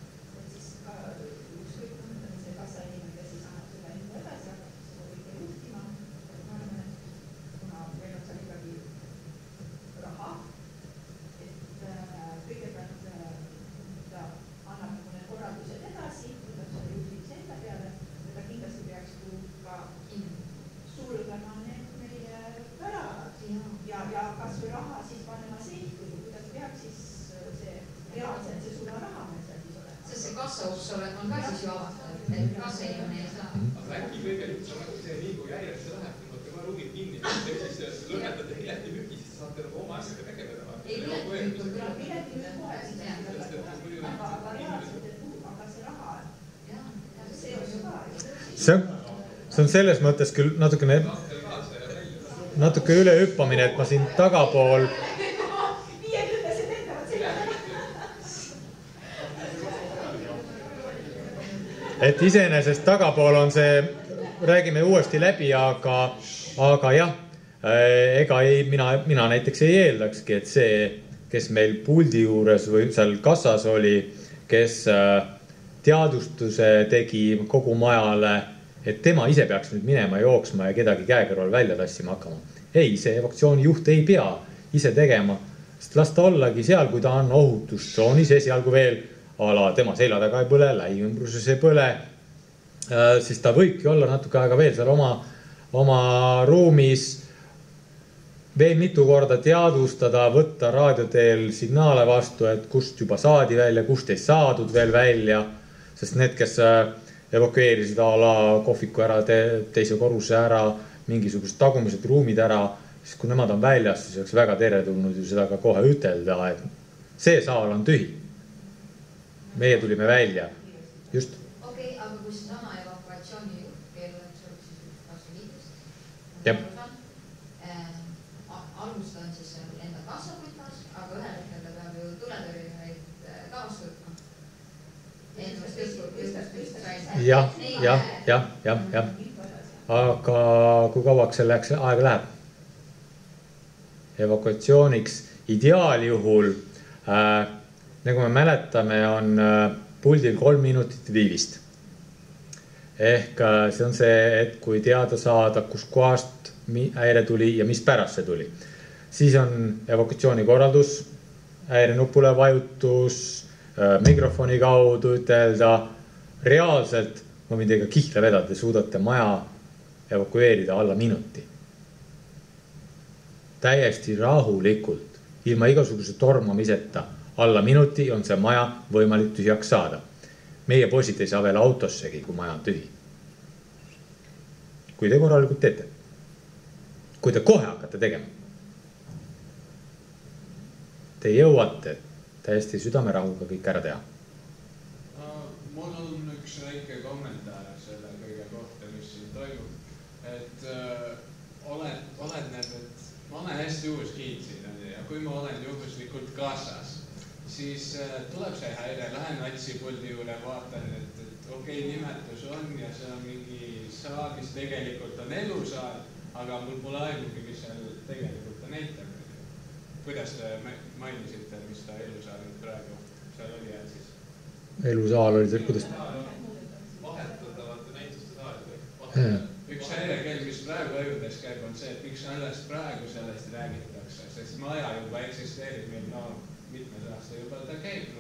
siis ka ükskõik mõnda see kassainimene, siis annab seda info edasi, hakkab seda kõike juhtima. Ma arvan, et kuna meil on seal ikkagi raha, et kõigepealt ta annab need korraldused edasi, võtab selle juhtimise enda peale, ta kindlasti peaks ka sulgema meie väravad ja kas või raha siis panema seifi, kuidas peaks siis see reaalselt see sulle raha meil seal siis olema. Sest see kassauks on ka siis ju avatud, et kassa inimene ei saa. Aga äkki kõige lihtsam on see nii, kui järjest see läheb, kui ma ruumid kinni, siis lõpetate piletimüügi, siis saate oma asjaga tegeleda. Ei piletimüügi küll. Piletimüügi kohe siis jah, aga reaalselt, aga see raha, see on ju ka. See on selles mõttes küll natuke üle hüppamine, et ma siin tagapool et iseenesest tagapool on see, räägime uuesti läbi, aga jah, ega mina näiteks ei eeldakski, et see, kes meil puldi juures või seal kassas oli, kes teadvustuse tegi kogu majale, et tema ise peaks nüüd minema jooksma ja kedagi käekõrval välja tassima hakkama. Ei, see evakuatsiooni juht ei pea ise tegema, sest las ta ollagi seal, kui ta on ohutustsoonis esialgu veel, ala tema selja taga ei põle, lähiümbruses ei põle, siis ta võibki olla natuke aega veel seal oma ruumis, veel mitu korda teadvustada, võtta raadioteel signaale vastu, et kust juba saadi välja, kust ei saadud veel välja, sest need, kes evakueerisid a la kohviku ära, teise korruse ära, mingisugused tagumised ruumid ära, siis kui nemad on väljas, siis oleks väga teretulnud ju seda ka kohe ütelda, et see saal on tühi. Meie tulime välja. Just. Okei, aga kui sama evakuatsiooni juht, kelle oleks siis kasvuliidest, alustan siis enda kassapultas, aga ühel hetkel peab ju tuletõrjujaid kaostutma. aga kui kauaks selleks aega läheb? Evakuatsiooniks ideaaljuhul, nagu me mäletame, on puldil 3 minutit viivist. Ehk see on see, et kui teada saada, kus kohast häire tuli ja mis pärast see tuli. Siis on evakuatsiooni korraldus, häirenupule vajutus, mikrofoni kaudu ütelda. Reaalselt, ma võin teiega kihla vedada, te suudate maja evakueerida alla minuti. Täiesti rahulikult, ilma igasuguse tormamiseta, alla minuti on see maja võimalik tühjaks saada. Meie poisid ei saa veel autossegi, kui maja on tühi. Kui te korralikult teete. Kui te kohe hakkate tegema. Te jõuate täiesti südamerahuga kõik ära teha. Mul on üks väike kommentaar selle kõige kohta, mis siin toimub. Et oleneb, et ma olen hästi uus giid siin ja kui ma olen juhuslikult kaasas, siis tuleb see häire, lähen natsipuldi juurde, vaatan, et okei, nimetus on ja see on mingi saal, mis tegelikult on elusaal, aga mul pole aimugi, mis seal tegelikult on näitab. Kuidas te mainisite, mis ta elusaal nüüd praegu seal oli jääd siis? Elusaal oli see, kuidas? Vahetadavate näituste saal. Üks häirekeel, mis praegu õigudes käib, on see, et miks alles praegu sellest räägitakse, sest maja juba eksisteerib meil mitmes aasta juba ta käib,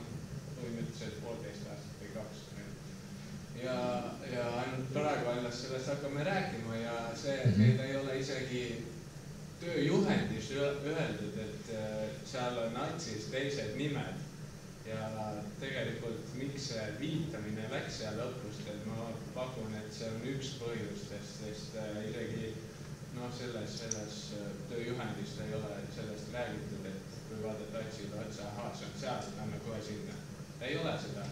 põhimõtteliselt 1,5 aastat või 2. Ja ainult praegu alles sellest hakkame rääkima ja see, et meil ei ole isegi tööjuhendis öeldud, et seal on natsis teised nimed ja tegelikult miks see viitamine läks seal õppustel, ma pakun, et see on üks põhjustest, sest isegi selles tööjuhendist ei ole sellest räägitud, et kui vaadata otsida otsa, see on seal, lähme kohe sinna. Ei ole seda.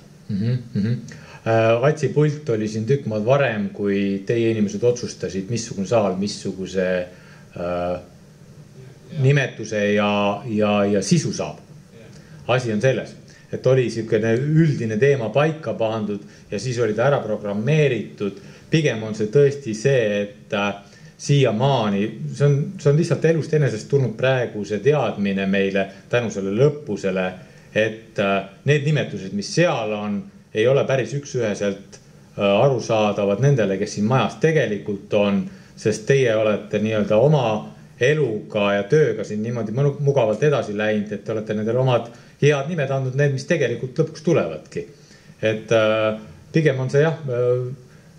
Atsipult oli siin tükk maad varem, kui teie inimesed otsustasid, missugune saal, missuguse nimetuse ja sisu saab. Asi on selles, et oli siukene üldine teema paika pandud ja siis oli ta ära programmeeritud. Pigem on see tõesti see, et siiamaani, see on lihtsalt elust enesest tulnud praegu see teadmine meile tänu selle lõppusele, et need nimetused, mis seal on, ei ole päris üksüheselt arusaadavad nendele, kes siin majas tegelikult on, sest teie olete nii-öelda oma eluga ja tööga siin niimoodi mugavalt edasi läinud, et te olete nendele omad head nimed andnud, need, mis tegelikult lõpuks tulevadki. Et pigem on see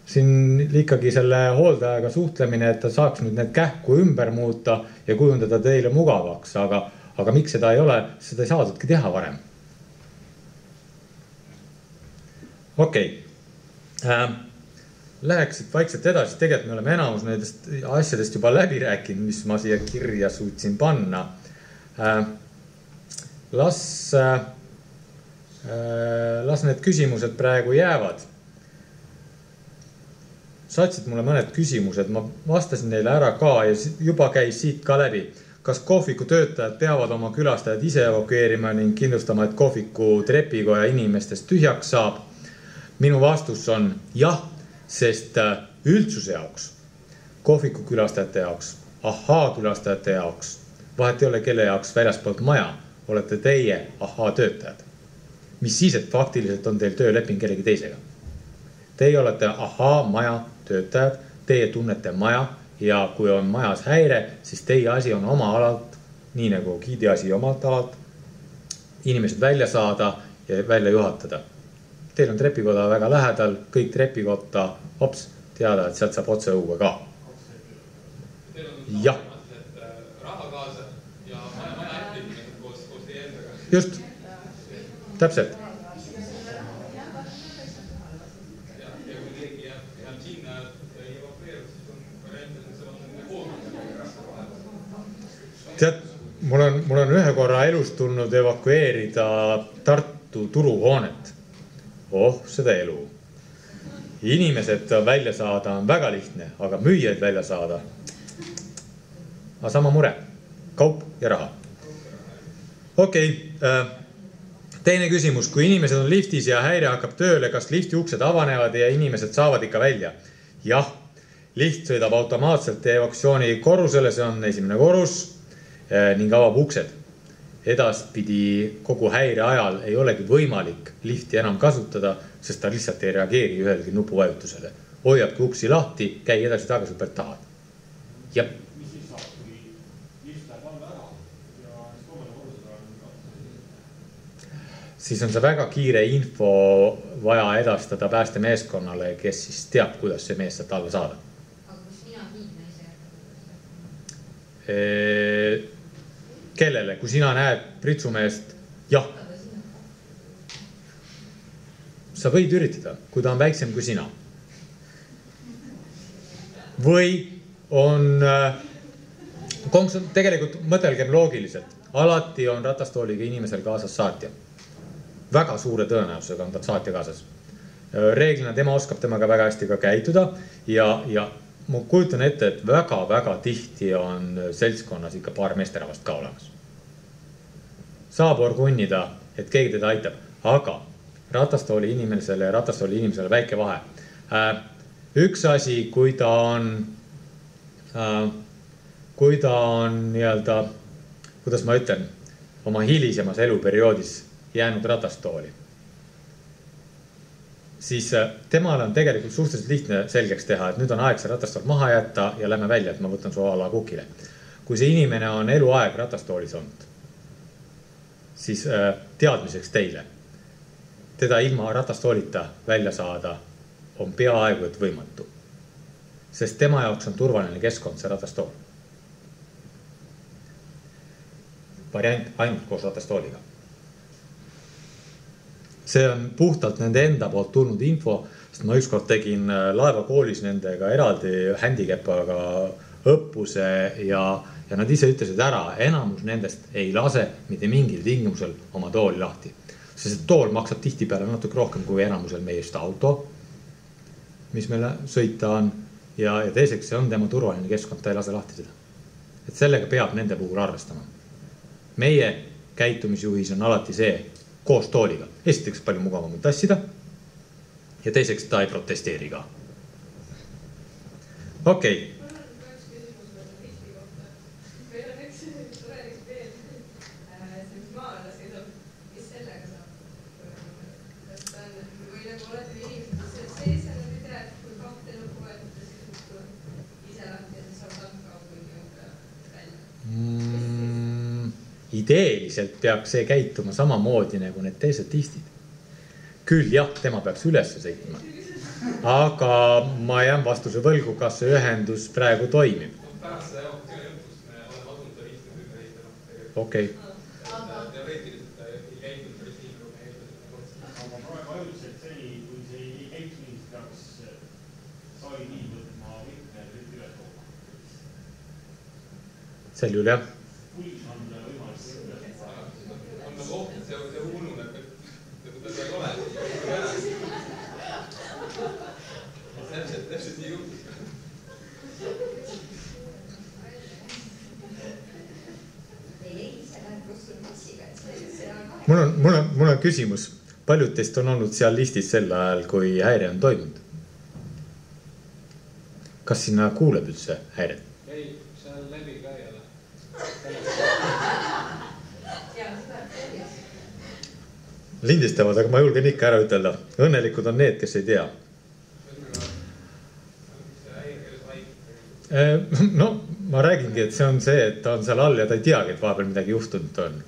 siin ikkagi selle hooldajaga suhtlemine, et ta saaks nüüd need kähku ümber muuta ja kujundada teile mugavaks, aga miks seda ei ole, seda ei saadudki teha varem. Okei. Läheks vaikselt edasi, tegelikult me oleme enamus nendest asjadest juba läbi rääkinud, mis ma siia kirja suutsin panna. Las need küsimused praegu jäävad. Saatsid mulle mõned küsimused, ma vastasin neile ära ka ja juba käis siit ka läbi. Kas kohviku töötajad peavad oma külastajad ise evakueerima ning kindlustama, et kohviku trepikoja inimestest tühjaks saab? Minu vastus on jah, sest üldsuse jaoks, kohviku külastajate jaoks, külastajate jaoks, vahet ei ole kelle jaoks väljaspoolt maja, olete teie töötajad. Mis siis, et faktiliselt on teil tööleping kellegi teisega. Teie olete maja töötajad, teie tunnete maja ja kui on majas häire, siis teie asi on oma alalt, nii nagu giidi asi omalt alalt, inimesed välja saada ja välja juhatada. Teil on trepikoda väga lähedal, kõik trepikotta, teada, et sealt saab otse õuga ka. Teil on jah. Raha kaasa ja maja ättimine koos teie endaga. Just, täpselt. Ja kui keegi jääb sinna ei evakueeru, siis on variant, et see on koomine. Tead, mul on ühe korra elus tulnud evakueerida Tartu turuhoonet. Seda elu. Inimesed välja saada on väga lihtne, aga müüjaid välja saada. Aga sama mure. Kaup ja raha. Okei. Teine küsimus. Kui inimesed on liftis ja häire hakkab tööle, kas lifti uksed avanevad ja inimesed saavad ikka välja? Jah. Liht sõidab automaatselt evakuatsiooni korrusele, see on esimene korrus ning avab uksed. Edaspidi kogu häire ajal ei olegi võimalik lifti enam kasutada, sest ta lihtsalt ei reageeri ühelgi nupuvajutusele. Hoiabki uksi lahti, käi edasi tagasi, pealt tahad. Jep. Mis siis saab, kui lift läheb alla ära ja kolmele korrusele on siis on see väga kiire info vaja edastada päästemeeskonnale, kes siis teab, kuidas see mees saab alla saada. Aga kus mina hiidne ise? Kellele? Kui sina näed pritsumeest, jah. Sa võid üritada, kui ta on väiksem kui sina. Või on, tegelikult mõtelgem loogiliselt, alati on ratastooliga inimesel kaasas saatja. Väga suure tõenäosusega on ta saatja kaasas. Reeglina tema oskab temaga väga hästi ka käituda ja ma kujutan ette, et väga-väga tihti on seltskonnas ikka paar meesteravast ka olemas. Saab orgunnida, et keegi teda aitab, aga ratastooli inimesele väike vahe. Üks asi, kui ta on nii-öelda, kuidas ma ütlen, oma hilisemas eluperioodis jäänud ratastooli, siis temal on tegelikult suhteliselt lihtne selgeks teha, et nüüd on aeg see ratastool maha jätta ja lähme välja, et ma võtan su ala kukile. Kui see inimene on eluaeg ratastoolis olnud, siis teadmiseks teile, teda ilma ratastoolita välja saada on peaaegu et võimatu. Sest tema jaoks on turvaline keskkond see ratastool. Variant ainult koos ratastooliga. See on puhtalt nende enda poolt tulnud info, sest ma ükskord tegin laevakoolis nendega eraldi handicap'aga õppuse ja nad ise ütlesid ära, enamus nendest ei lase mitte mingil tingimusel oma tooli lahti. Sest tool maksab tihtipeale natuke rohkem kui enamusel meist auto, mis meile sõita on ja teiseks see on tema turvaline keskkond, ta ei lase lahti seda. Et sellega peab nende puhul arvestama. Meie käitumisjuhis on alati see, koos tooliga. Esiteks palju mugavam tassida ja teiseks ta ei protesteeri ka. Okei. Üks küsimus lifti kohta. Meil on üks tulelik veel, see maale sõidab, mis sellega saab? Kas ta on, või nagu olete inimesed sees ja nad ei tea, et kui kahte nupu võetud, siis ise lahti ja siis saab tanka või välja? Ideeliselt peaks see käituma samamoodi nagu need teised liftid. Küll jah, tema peaks ülesse sõitma. Aga ma jään vastuse võlgu, kas see ühendus praegu toimib. Pärast seda evakuatsiooni lõpust me oleme asunud liftid ümber ehitama. Okei. Teoreetiliselt ei käinud päris nii, kui me eeldasime. Aga praegu ajutiselt seni, kui see ei käitu nii, peaks saali nii võtma võtme üles kokku. Sel juhul jah. See ununeb, et ta ei ole. Täpselt nii juhtus. Mul on küsimus. Paljud teist on olnud seal listis sel ajal, kui häire on toimunud? Kas sinna kuuleb üldse häiret? Ei, see on läbi ka jälle. Lindistavad, aga ma julgen ikka ära ütelda. Õnnelikud on need, kes ei tea. No, ma räägingi, et see on see, et ta on seal all ja ta ei teagi, et vahepeal midagi juhtunud on.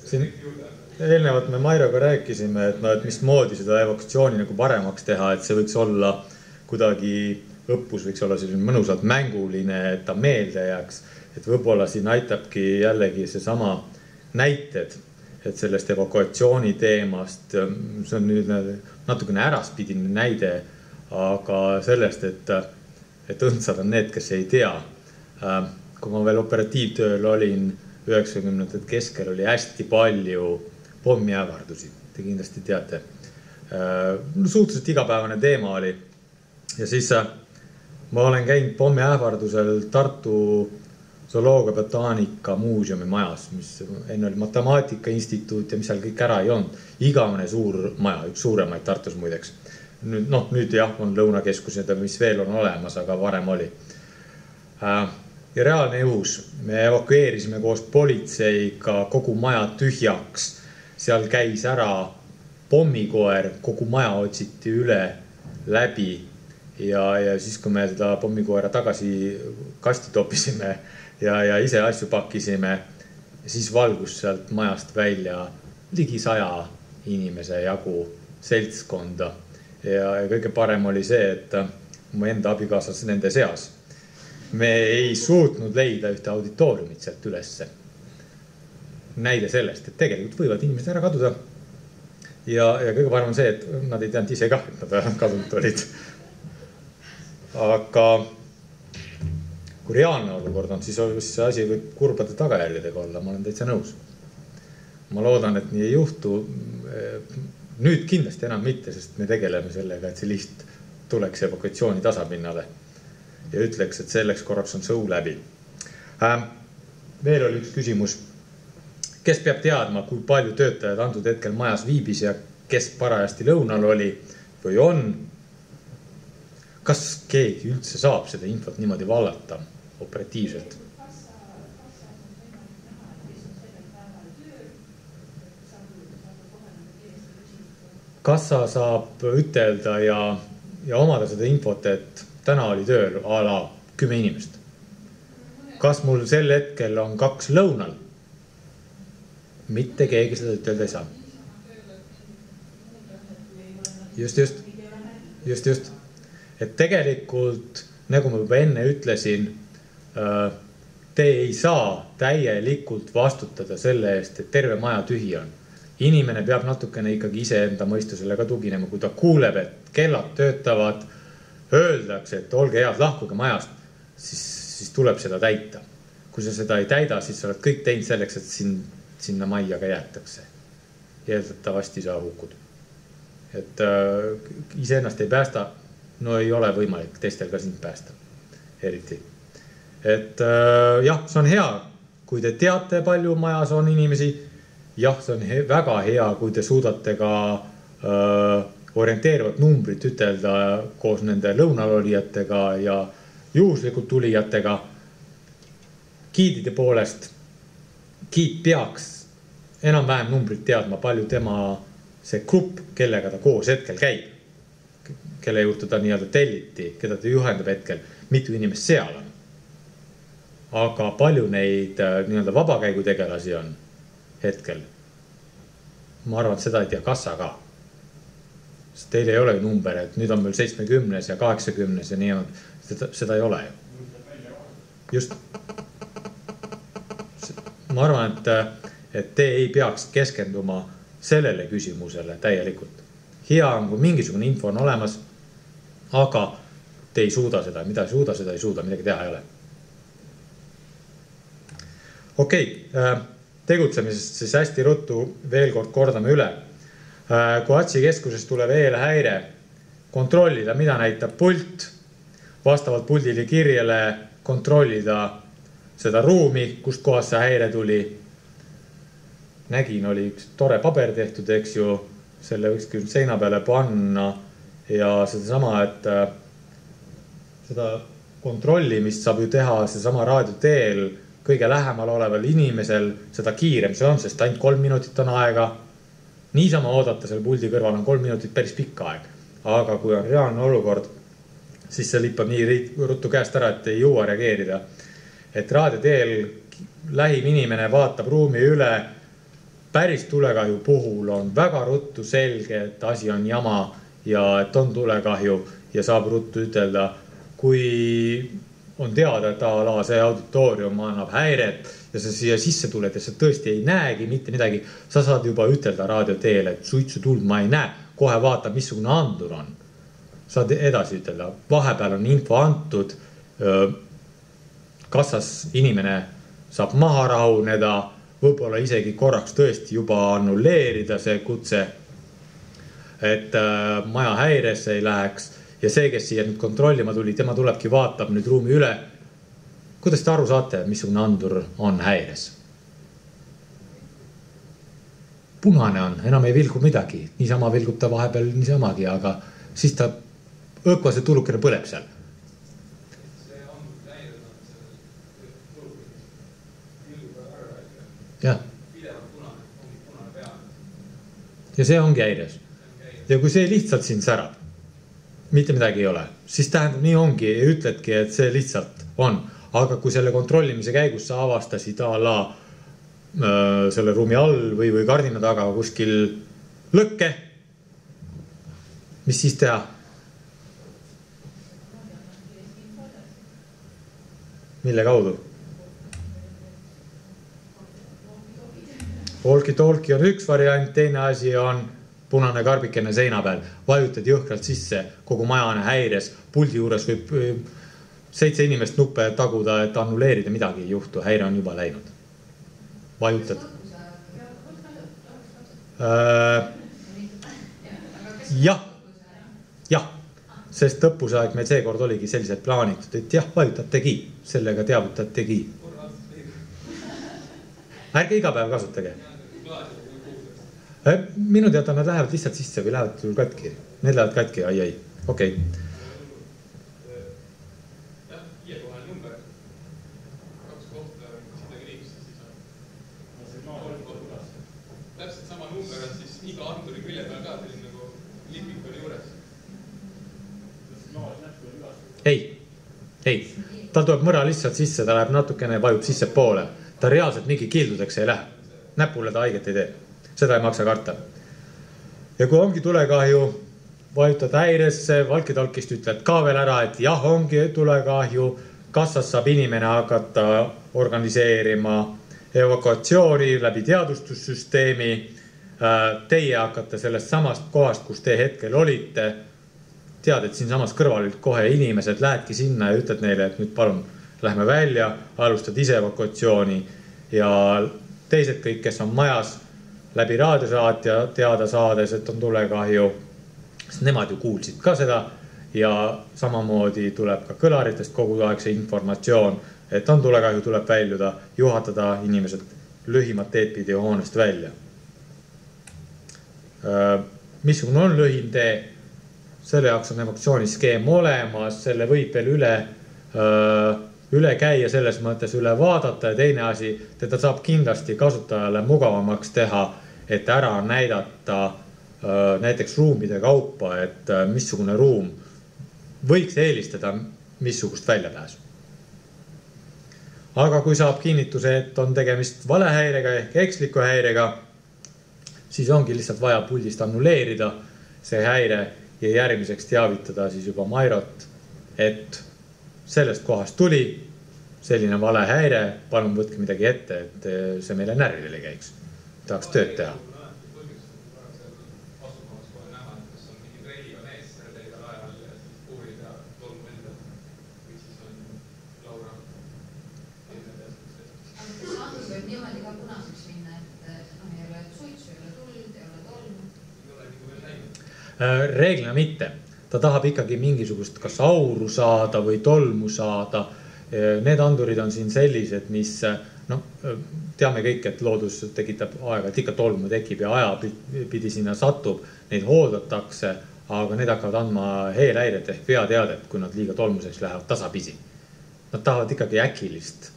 Siin eelnevalt me Mairoga rääkisime, et mismoodi seda evakuatsiooni nagu paremaks teha, et see võiks olla kuidagi õppus, võiks olla selline mõnusalt mänguline, et ta meelde jääks. Et võib-olla siin aitabki jällegi see sama näited, et sellest evakuatsiooni teemast, see on nüüd natukene äraspidine näide, aga sellest, et õndsad on need, kes ei tea. Kui ma veel operatiivtööl olin, 90-ndate keskel oli hästi palju pommiävardusi. Te kindlasti teate. Suhteliselt igapäevane teema oli. ja siis ma olen käinud pommiähvardusel Tartu zooloogia botaanika muuseumi majas, mis enne oli Matemaatika Instituut ja mis seal kõik ära ei olnud. Igavene suur maja, üks suuremaid Tartus muideks. Nüüd jah, on lõunakeskus, mis veel on olemas, aga varem oli. Ja reaalne juhus. Me evakueerisime koos politseiga kogu maja tühjaks. Seal käis ära pommikoer, kogu maja otsiti üle läbi ja siis, kui me seda pommikoera tagasi kasti topisime ja ise asju pakkisime, siis valgus sealt majast välja ligi 100 inimese jagu seltskonda. Ja kõige parem oli see, et mu enda abikaasas nende seas. Me ei suutnud leida ühte auditooriumit sealt ülesse. Näide sellest, et tegelikult võivad inimesed ära kaduda. Ja kõige parem on see, et nad ei teanud ise kah, et nad kadunud olid. Aga kui reaalne olukord on, siis see asi võib kurbade tagajärjedega olla. Ma olen täitsa nõus. Ma loodan, et nii ei juhtu. Nüüd kindlasti enam mitte, sest me tegeleme sellega, et see liht tuleks evakuatsiooni tasapinnale ja ütleks, et selleks korraks on sõu läbi. Veel oli üks küsimus. Kes peab teadma, kui palju töötajad antud hetkel majas viibis ja kes parajasti lõunal oli või on? Kas keegi üldse saab seda infot niimoodi vallata operatiivselt? Kassa saab ütelda ja omada seda infot, et täna oli tööl a la 10 inimest. Kas mul sel hetkel on 2 lõunal? Mitte keegi seda ütelda ei saa. Just. Et tegelikult, nagu ma juba enne ütlesin, te ei saa täielikult vastutada selle eest, et terve maja tühi on. Inimene peab natukene ikkagi ise enda mõistusele ka tuginema, kui ta kuuleb, et kellad töötavad, öeldakse, et olge head, lahkuge majast, siis tuleb seda täita. Kui sa seda ei täida, siis sa oled kõik teinud selleks, et sinna majja ka jäetakse. Eeldatavasti sa hukkud. Et ise ennast ei päästa, no ei ole võimalik teistel ka sind päästa. Eriti. Et jah, see on hea, kui te teate, palju majas on inimesi. Jah, see on väga hea, kui te suudate ka orienteerivat numbrit ütelda koos nende lõunalolijatega ja juhuslikult tulijatega. Giidide poolest, giid peaks enam-vähem numbrit teadma, palju tema see grupp, kellega ta koos hetkel käib, kelle juurde ta nii-öelda telliti, keda ta juhendab hetkel, mitu inimest seal on. Aga palju neid nii-öelda vabakäigutegelasi on hetkel. Ma arvan, et seda ei tea kassa ka. Sest teil ei ole number, et nüüd on meil 70 ja 80 ja nii on. Seda ei ole. Just. Ma arvan, et te ei peaks keskenduma sellele küsimusele täielikult. Hea on, kui mingisugune info on olemas, aga te ei suuda seda. Mida ei suuda, seda ei suuda. Midagi teha ei ole. Okei. Tegutsemisest siis hästi ruttu veel kord kordame üle. Kui ATSI keskuses tuleb eelhäire, kontrollida, mida näitab pult, vastavalt puldile kirjele kontrollida seda ruumi, kust kohast see häire tuli. Nägin, oli üks tore paber tehtud, eks ju, selle võiks küll seina peale panna ja seda sama, et seda kontrollimist saab ju teha see sama raadioteel kõige lähemal oleval inimesel, seda kiirem see on, sest ainult 3 minutit on aega. Niisama oodata selle puldi kõrval on 3 minutit päris pikk aeg. Aga kui on reaalne olukord, siis see lippab nii ruttu käest ära, et ei jõua reageerida. Et raadioteel lähim inimene vaatab ruumi üle, päris tulekahju puhul on väga ruttu selge, et asi on jama ja et on tulekahju ja saab ruttu ütelda, kui on teada, et see auditoorium annab häiret ja sa siia sisse tuled ja sa tõesti ei näegi mitte midagi. Sa saad juba ütelda raadioteele, et suitsu tuld ma ei näe, kohe vaata, missugune andur on. Saad edasi ütelda, vahepeal on info antud, kassas inimene saab maha rahuneda, võib-olla isegi korraks tõesti juba annulleerida see kutse, et maja häiresse ei läheks ja see, kes siia nüüd kontrollima tuli, tema tulebki vaatab nüüd ruumi üle. Kuidas te aru saate, missugune andur on häires? Punane on, enam ei vilgu midagi. Niisama vilgub ta vahepeal niisamagi, aga siis ta õõkvase tulukene põleb seal. See on läinud jah. Pidevalt punane pea. Ja see ongi häires. Ja kui see lihtsalt siin särab, mitte midagi ei ole, siis tähendab nii ongi ja ütledki, et see lihtsalt on. Aga kui selle kontrollimise käigus sa avastasid selle ruumi all või kardina taga kuskil lõkke, mis siis teha? Mille kaudu? Walkie-talkie on üks variant, teine asi on punane karbikene seina peal. Vajutad jõhkralt sisse, kogu maja on häires, puldi juures võib 7 inimest nuppe taguda, et annuleerida midagi ei juhtu, häire on juba läinud. Vajutad. Jah, sest õppusaeg meil seekord oligi sellised plaanitud, et jah, vajutategi, sellega teavutategi. Ärge iga päev kasutage. Minu teada nad lähevad lihtsalt sisse või lähevad katki. Need lähevad katki, ai, okei. Jah, 5-kohane number. 2 kohta, midagi liigust, siis on 3 kohta. Täpselt sama number on siis iga anduri külje peal ka selline nagu lipik oli juures. Ei. Tal tuleb mõra lihtsalt sisse, ta läheb natukene, vajub sisse poole. Ta reaalselt mingi kildudeks ei lähe. Näpule ta haiget ei tee. Seda ei maksa karta. Ja kui ongi tulekahju, vajutad häiresse, Walkie-talkist ütled ka veel ära, et jah, ongi tulekahju, kassas saab inimene hakata organiseerima evakuatsiooni läbi teadustussüsteemi. Teie hakkate sellest samast kohast, kus te hetkel olite. Tead, et siin samas kõrval olid kohe inimesed, lähedki sinna ja ütled neile, et nüüd palun lähme välja, alustad ise evakuatsiooni ja teised kõik, kes on majas, läbi raadiosaatja teada saades, et on tulekahju, sest nemad ju kuulsid ka seda ja samamoodi tuleb ka kõlaritest kogu aeg see informatsioon, et on tulekahju, tuleb väljuda, juhatada inimesed lühimat teed pidi hoonest välja. Missugune on lühim tee? Selle jaoks on evakuatsiooniskeem olemas, selle võib veel üle käia, selles mõttes üle vaadata ja teine asi, teda saab kindlasti kasutajale mugavamaks teha, et ära näidata näiteks ruumide kaupa, et missugune ruum võiks eelistada missugust väljapääsu. Aga kui saab kinnituse, et on tegemist valehäirega ehk eksliku häirega, siis ongi lihtsalt vaja puldist annuleerida see häire ja järgmiseks teavitada siis juba Mairot, et sellest kohast tuli selline vale häire, palun võtke midagi ette, et see meile närvidele käiks. Tahaks tööd teha. Reeglina mitte. Ta tahab ikkagi mingisugust kas auru saada või tolmu saada. Need andurid on siin sellised, mis teame kõik, et loodus tekitab aega, et ikka tolmu tekib ja aja pidi sinna satub. Neid hooldatakse, aga need hakkavad andma heelhäiret ehk veateadet, kui nad liiga tolmuseks lähevad tasapisi. Nad tahavad ikkagi äkilist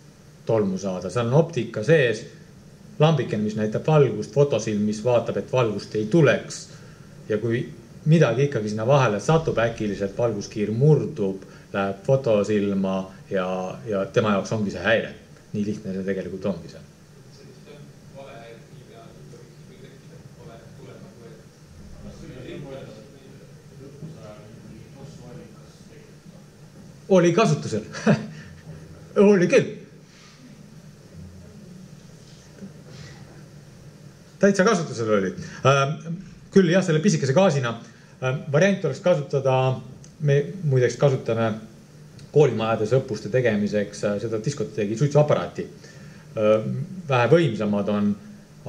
tolmu saada. Seal on optika sees, lambiken, mis näitab valgust, fotosilm, mis vaatab, et valgust ei tuleks. Ja kui midagi ikkagi sinna vahele satub äkiliselt, valguskiir murdub, läheb fotosilma ja tema jaoks ongi see häire. Nii lihtne see tegelikult ongi see. Oli kasutusel. Oli küll. Täitsa kasutusel oli. Küll jah, selle pisikese gaasina variant oleks kasutada, me muideks kasutame koolimajades õppuste tegemiseks seda diskoteegi suitsuaparaati. Vähe võimsamad on,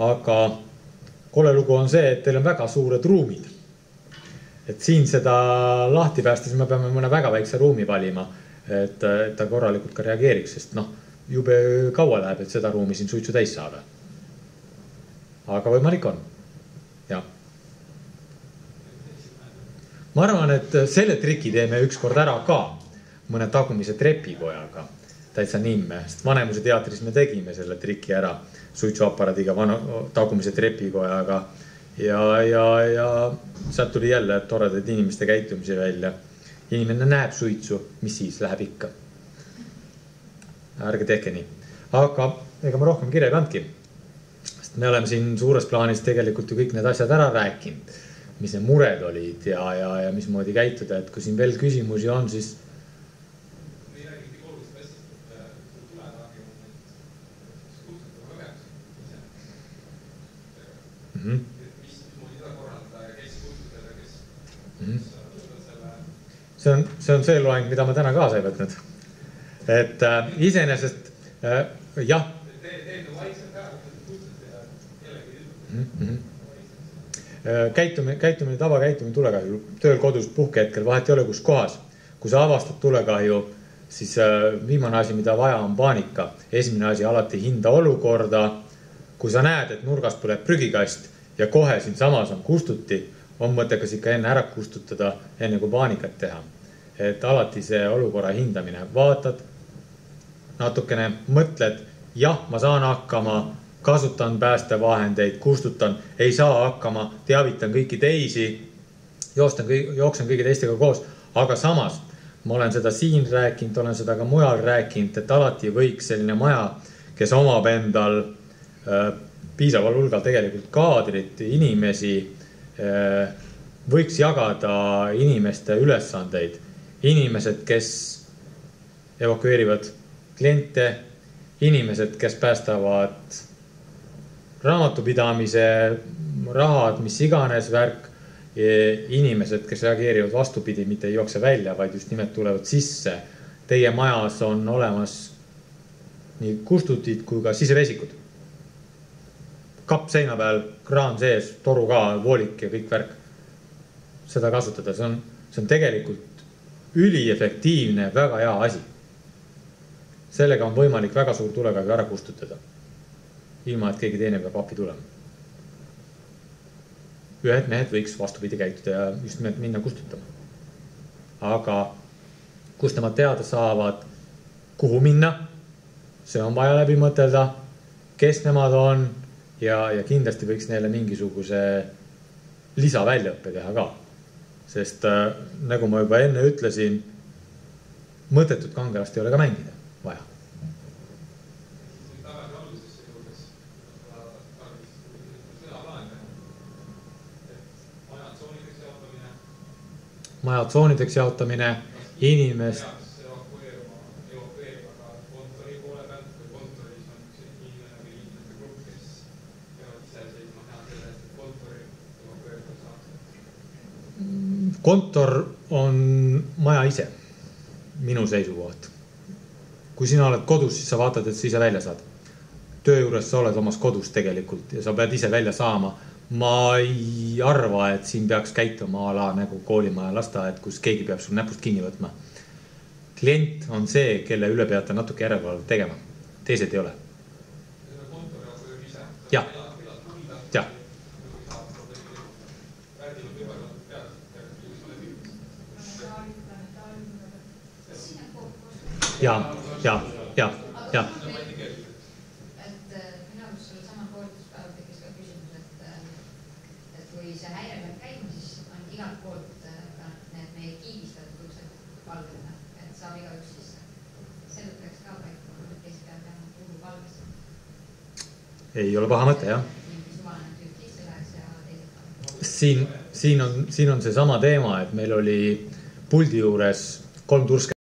aga kole lugu on see, et teil on väga suured ruumid. et siin seda lahti päästa, siis me peame mõne väga väikse ruumi valima, et ta korralikult ka reageeriks, sest jube kaua läheb, et seda ruumi siin suitsu täis saada. Aga võimalik on. Ja. Ma arvan, et selle triki teeme ükskord ära ka mõne tagumise trepikojaga. Täitsa nimme, sest Vanemuse teatris me tegime selle triki ära suitsuaparaadiga tagumise trepikojaga ja sealt tuli jälle toredad inimeste käitumise välja. Inimene näeb suitsu, mis siis läheb ikka. Ärge tehke nii. Aga ega ma rohkem kirja ei pandki. Sest me oleme siin suures plaanis tegelikult ju kõik need asjad ära rääkinud, mis need mured olid ja mismoodi käituda, et kui siin veel küsimusi on, siis see on see loeng, mida ma täna kaasa ei võtnud. Et iseenesest jah. Käitumine, tavakäitumine tulekahju, tööl, kodus, puhkehetkel, vahet ei ole kus kohas. Kui sa avastad tulekahju, siis viimane asi, mida vaja on paanika. Esimene asi alati hinda olukorda. Kui sa näed, et nurgast põleb prügikast ja kohe siin samas on kustuti, on mõttekas ikka enne ära kustutada, enne kui paanikat teha. Et alati see olukorra hindamine. Vaatad, natukene mõtled, jah, ma saan hakkama, kasutan päästevahendeid, kustutan, ei saa hakkama, teavitan kõiki teisi, jooksen kõigi teistega koos, aga samas ma olen seda siin rääkinud, olen seda ka mujal rääkinud, et alati võiks selline maja, kes omab endal piisaval hulgal tegelikult kaadrit, inimesi, võiks jagada inimeste ülesandeid. Inimesed, kes evakueerivad kliente, inimesed, kes päästavad raamatupidamise rahad, mis iganes värk, inimesed, kes reageerivad vastupidi, mitte ei jookse välja, vaid just nimelt tulevad sisse. Teie majas on olemas nii kustutid kui ka sisevesikud. Kapp seina peal, kraan sees, toru ka, voolik ja kõik värk. Seda kasutada, see on tegelikult üliefektiivne, väga hea asi. Sellega on võimalik väga suur tulekahju ära kustutada. Ilma, et keegi teine peab appi tulema. Ühed mehed võiks vastupidi käituda ja just nimelt minna kustutama. Aga kus nemad teada saavad, kuhu minna, see on vaja läbi mõtelda, kes nemad on ja kindlasti võiks neile mingisuguse lisaväljaõppe teha ka. Sest nagu ma juba enne ütlesin, mõttetut kangelast ei ole ka mängida vaja. Maja tsoonideks jaotamine, inimest. Kontor on maja ise, minu seisukoht. Kui sina oled kodus, siis sa vaatad, et sa ise välja saad. Töö juures sa oled omas kodus tegelikult ja sa pead ise välja saama. Ma ei arva, et siin peaks käituma ala nagu koolimaja lasteaed, kus keegi peab sul näpust kinni võtma. Klient on see, kelle üle peate natuke järelevalvet tegema. Teised ei ole. Ja. Ja. Kui see häire peab käima, siis on igalt poolt need meie kiigistatud uksed valgena, et saab iga üks sisse. Selle peaks ka paikuma, kes peab jääma kuhu valges. Ei ole paha mõte, jah. Siin on see sama teema, et meil oli puldi juures 3 turska